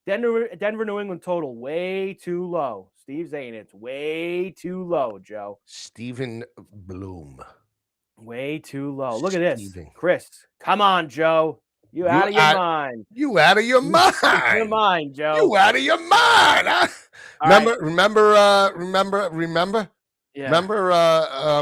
Speaker 1: Denver, New England total way too low. Steve's saying it's way too low, Joe.
Speaker 2: Stephen Bloom.
Speaker 1: Way too low. Look at this. Chris, come on, Joe. You out of your mind.
Speaker 2: You out of your mind.
Speaker 1: Your mind, Joe.
Speaker 2: You out of your mind. Huh? Remember? Yeah. Remember,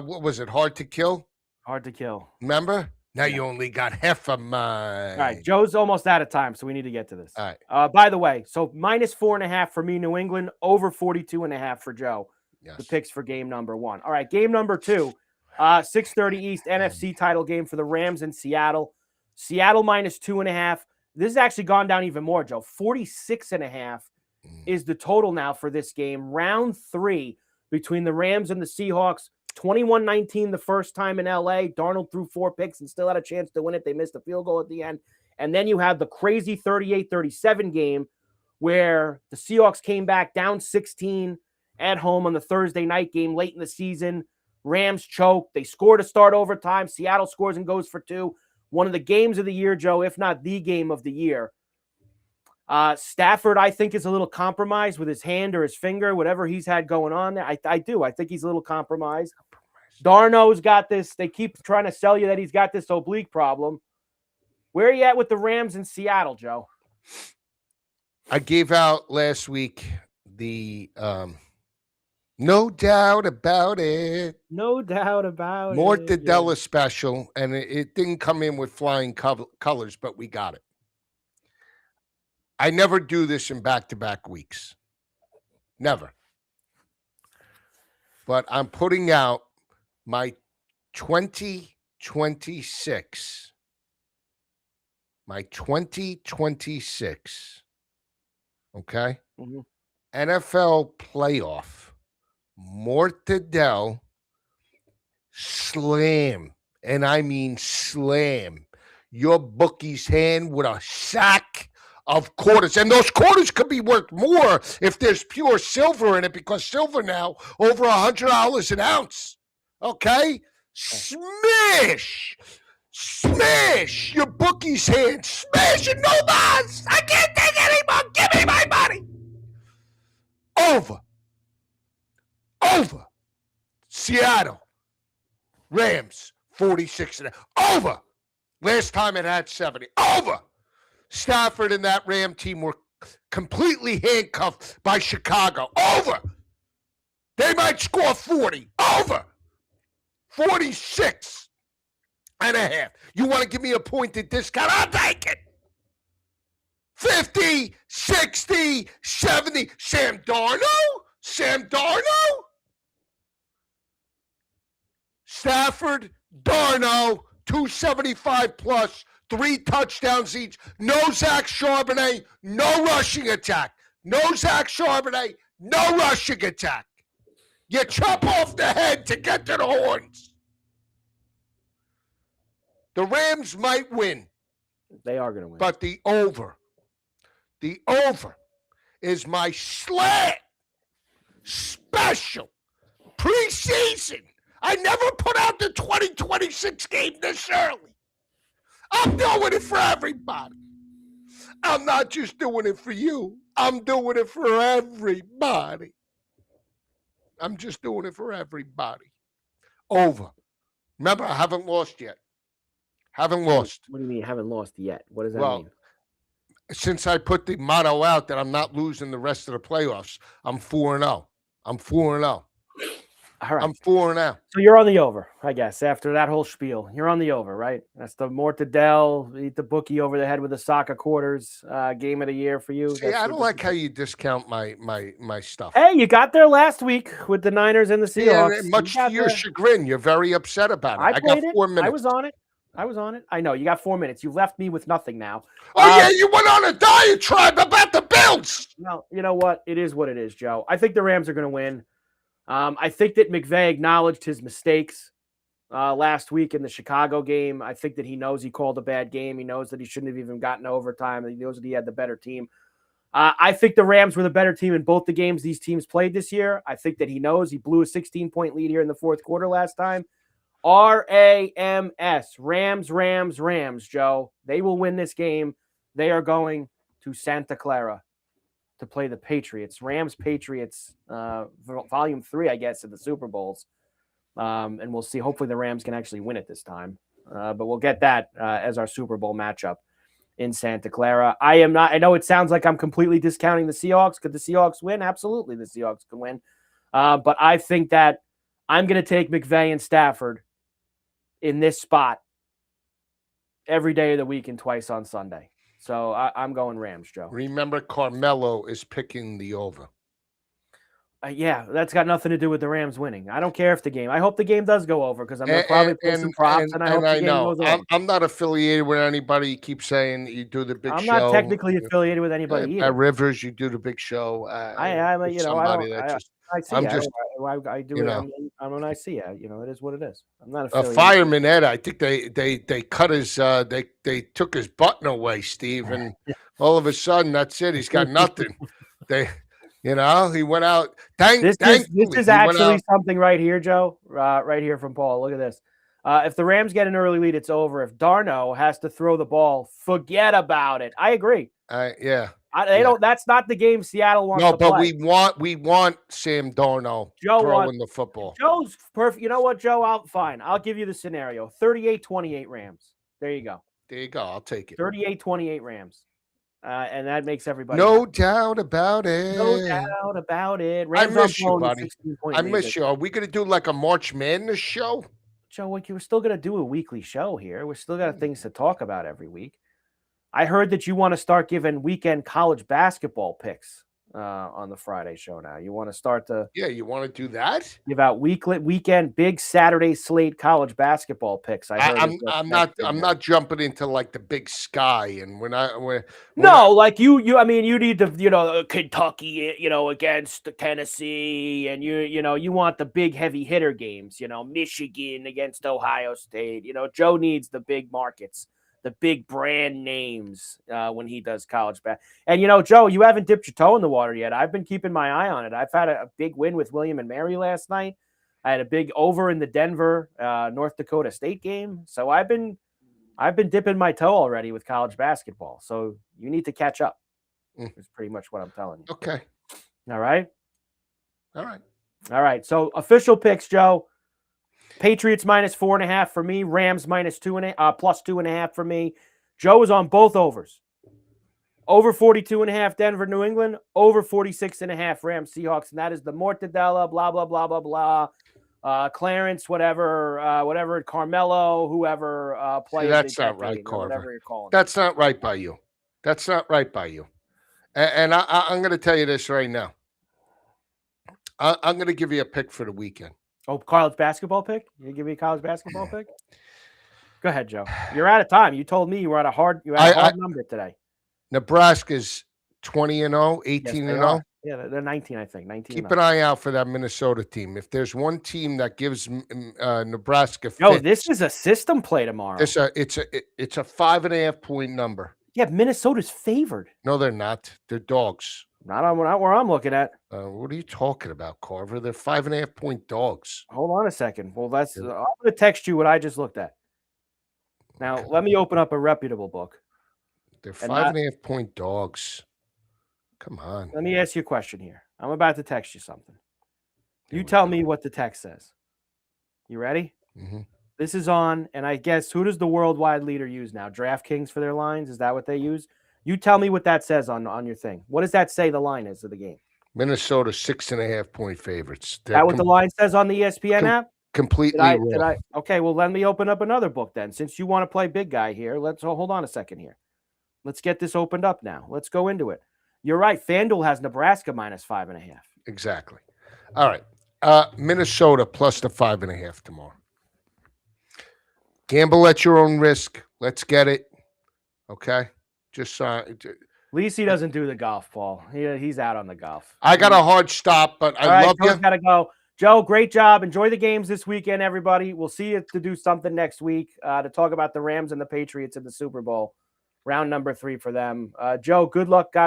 Speaker 2: what was it? Hard to Kill?
Speaker 1: Hard to Kill.
Speaker 2: Remember? Now you only got half of mine.
Speaker 1: All right. Joe's almost out of time, so we need to get to this.
Speaker 2: All right.
Speaker 1: By the way, so minus 4.5 for me, New England, over 42.5 for Joe. Yes. The picks for game number 1. All right. Game number 2. 6:30 East NFC title game for the Rams in Seattle. Seattle minus 2.5. This has actually gone down even more, Joe. 46.5 is the total now for this game. Round 3 between the Rams and the Seahawks. 21-19 the first time in LA. Darnold threw 4 picks and still had a chance to win it. They missed a field goal at the end. And then you have the crazy 38-37 game where the Seahawks came back down 16 at home on the Thursday night game late in the season. Rams choke. They score to start overtime. Seattle scores and goes for 2. One of the games of the year, Joe, if not the game of the year. Stafford, I think, is a little compromised with his hand or his finger, whatever he's had going on there. I do. I think he's a little compromised. Darno's got this. They keep trying to sell you that he's got this oblique problem. Where are you at with the Rams in Seattle, Joe?
Speaker 2: I gave out last week the no doubt about it.
Speaker 1: No doubt about it.
Speaker 2: Mortadella special, and it didn't come in with flying colors, but we got it. I never do this in back-to-back weeks. Never. But I'm putting out my 2026. My 2026. Okay?
Speaker 1: Mhm.
Speaker 2: NFL playoff. Mortadell slam. And I mean slam. Your bookie's hand with a sack of quarters. And those quarters could be worth more if there's pure silver in it, because silver now over $100 an ounce. Okay? Smash! Smash your bookie's hand. Smash it, no mas. I can't take anymore. Give me my money. Over. Seattle. Rams, 46. Over. Last time it had 70. Over. Stafford and that Ram team were completely handcuffed by Chicago. Over. They might score 40. Over. 46 and a half. You want to give me a pointed discount? I'll take it. 50, 60, 70. Sam Darnold? Stafford, Darno, 275 plus, 3 touchdowns each. No Zach Charbonnet, no rushing attack. No Zach Charbonnet, no rushing attack. You chop off the head to get to the horns. The Rams might win.
Speaker 1: They are going to win.
Speaker 2: But the over is my slant special preseason. I never put out the 2026 game this early. I'm doing it for everybody. I'm not just doing it for you. I'm doing it for everybody. I'm just doing it for everybody. Over. Remember, I haven't lost yet. Haven't lost.
Speaker 1: What do you mean you haven't lost yet? What does that mean?
Speaker 2: Since I put the motto out that I'm not losing the rest of the playoffs, I'm 4-0. I'm 4-0.
Speaker 1: All right.
Speaker 2: I'm 4-0.
Speaker 1: So you're on the over, I guess, after that whole spiel. You're on the over, right? That's the Mortadell, eat the bookie over the head with the sock of quarters game of the year for you.
Speaker 2: See, I don't like how you discount my stuff.
Speaker 1: Hey, you got there last week with the Niners and the Seahawks.
Speaker 2: Yeah, much to your chagrin, you're very upset about it. I got 4 minutes.
Speaker 1: I was on it. I know. You got 4 minutes. You've left me with nothing now.
Speaker 2: Oh, yeah, you went on a diatribe about the Bills.
Speaker 1: Well, you know what? It is what it is, Joe. I think the Rams are going to win. I think that McVay acknowledged his mistakes last week in the Chicago game. I think that he knows he called a bad game. He knows that he shouldn't have even gotten to overtime. He knows that he had the better team. I think the Rams were the better team in both the games these teams played this year. I think that he knows he blew a 16-point lead here in the fourth quarter last time. R-A-M-S. Rams, Joe. They will win this game. They are going to Santa Clara to play the Patriots. Rams-Patriots, volume 3, I guess, of the Super Bowls. And we'll see. Hopefully the Rams can actually win it this time. But we'll get that as our Super Bowl matchup in Santa Clara. I know it sounds like I'm completely discounting the Seahawks. Could the Seahawks win? Absolutely, the Seahawks can win. But I think that I'm going to take McVay and Stafford in this spot every day of the week and twice on Sunday. So I'm going Rams, Joe.
Speaker 2: Remember, Carmelo is picking the over.
Speaker 1: Yeah, that's got nothing to do with the Rams winning. I don't care if the game. I hope the game does go over because I'm going to probably put some props, and I hope the game goes over.
Speaker 2: I'm not affiliated with anybody. You keep saying you do the big show.
Speaker 1: I'm not technically affiliated with anybody either.
Speaker 2: At Rivers, you do the big show.
Speaker 1: I see. I do.
Speaker 2: You know.
Speaker 1: When I see it, it is what it is. I'm not
Speaker 2: a
Speaker 1: affiliated.
Speaker 2: Fireman Ed. I think they cut his. They took his button away, Steve, and all of a sudden that's it. He's got nothing. He went out. This
Speaker 1: is actually something right here, Joe. Right here from Paul. Look at this. If the Rams get an early lead, it's over. If Darno has to throw the ball, forget about it. I agree.
Speaker 2: Yeah.
Speaker 1: They don't. That's not the game Seattle wants.
Speaker 2: No, but we want Sam Darno throwing the football.
Speaker 1: Joe's perfect. You know what, Joe? I'll give you the scenario. 38-28 Rams. There you go.
Speaker 2: I'll take it.
Speaker 1: 38-28 Rams. and that makes everybody
Speaker 2: No
Speaker 1: happy.
Speaker 2: doubt about it.
Speaker 1: No doubt about it.
Speaker 2: I
Speaker 1: Rams
Speaker 2: miss you,
Speaker 1: blowing the
Speaker 2: buddy.
Speaker 1: 16-point
Speaker 2: I
Speaker 1: lead.
Speaker 2: miss you. Are we going to do like a March Madness show?
Speaker 1: Joe, we're still going to do a weekly show here. We're still got things to talk about every week. I heard that you want to start giving weekend college basketball picks on the Friday show now. You want to start to
Speaker 2: you want to do that?
Speaker 1: give out weekend big Saturday slate college basketball picks.
Speaker 2: I'm not jumping into like the big sky, and
Speaker 1: like you. I mean, you need the Kentucky, against Tennessee, and you want the big heavy hitter games. Michigan against Ohio State. Joe needs the big markets, the big brand names when he does college basketball. And, Joe, you haven't dipped your toe in the water yet. I've been keeping my eye on it. I've had a big win with William and Mary last night. I had a big over in the Denver, North Dakota State game. So I've been dipping my toe already with college basketball. So you need to catch up. Is pretty much what I'm telling you.
Speaker 2: Okay.
Speaker 1: All right.
Speaker 2: All
Speaker 1: right. So official picks, Joe. Patriots -4.5 for me. Rams +2.5 +2.5 for me. Joe is on both overs. Over 42.5 Denver, New England. Over 46.5 Rams, Seahawks. And that is the Mortadella, blah, blah, blah, blah, blah. Clarence, whatever, Carmelo, whoever plays.
Speaker 2: That's not right, Carver.
Speaker 1: Whatever you're calling.
Speaker 2: That's not right by you. That's not right by you. And I'm going to tell you this right now. I'm going to give you a pick for the weekend.
Speaker 1: Oh, college basketball pick? You give me a college basketball pick? Go ahead, Joe. You're out of time. You told me you were at a hard number today.
Speaker 2: Nebraska's 20-0, 18-0.
Speaker 1: Yeah, they're 19, I think. 19.
Speaker 2: Keep an eye out for that Minnesota team. If there's one team that gives Nebraska fits,
Speaker 1: no, this is a system play tomorrow.
Speaker 2: It's a 5.5 point number.
Speaker 1: Yeah, Minnesota's favored.
Speaker 2: No, they're not. They're dogs.
Speaker 1: Not where I'm looking at.
Speaker 2: What are you talking about, Carver? They're 5.5 point dogs.
Speaker 1: Hold on a second. Well, I'm going to text you what I just looked at. Now, let me open up a reputable book.
Speaker 2: They're 5.5 point dogs. Come on.
Speaker 1: Let me ask you a question here. I'm about to text you something. You tell me what the text says. You ready?
Speaker 2: Mm-hmm.
Speaker 1: This is on, and I guess, who does the worldwide leader use now? DraftKings for their lines? Is that what they use? You tell me what that says on your thing. What does that say the line is of the game?
Speaker 2: Minnesota 6.5 point favorites.
Speaker 1: That what the line says on the ESPN app?
Speaker 2: Completely wrong.
Speaker 1: Okay, well, let me open up another book then. Since you want to play big guy here, hold on a second here. Let's get this opened up now. Let's go into it. You're right. FanDuel has Nebraska -5.5.
Speaker 2: Exactly. All right. Minnesota plus the 5.5 tomorrow. Gamble at your own risk. Let's get it. Okay.
Speaker 1: Lisi doesn't do the golf, Paul. He's out on the golf.
Speaker 2: I got a hard stop, but I love you.
Speaker 1: Gotta go. Joe, great job. Enjoy the games this weekend, everybody. We'll see you to do something next week to talk about the Rams and the Patriots in the Super Bowl. Round number 3 for them. Joe, good luck. God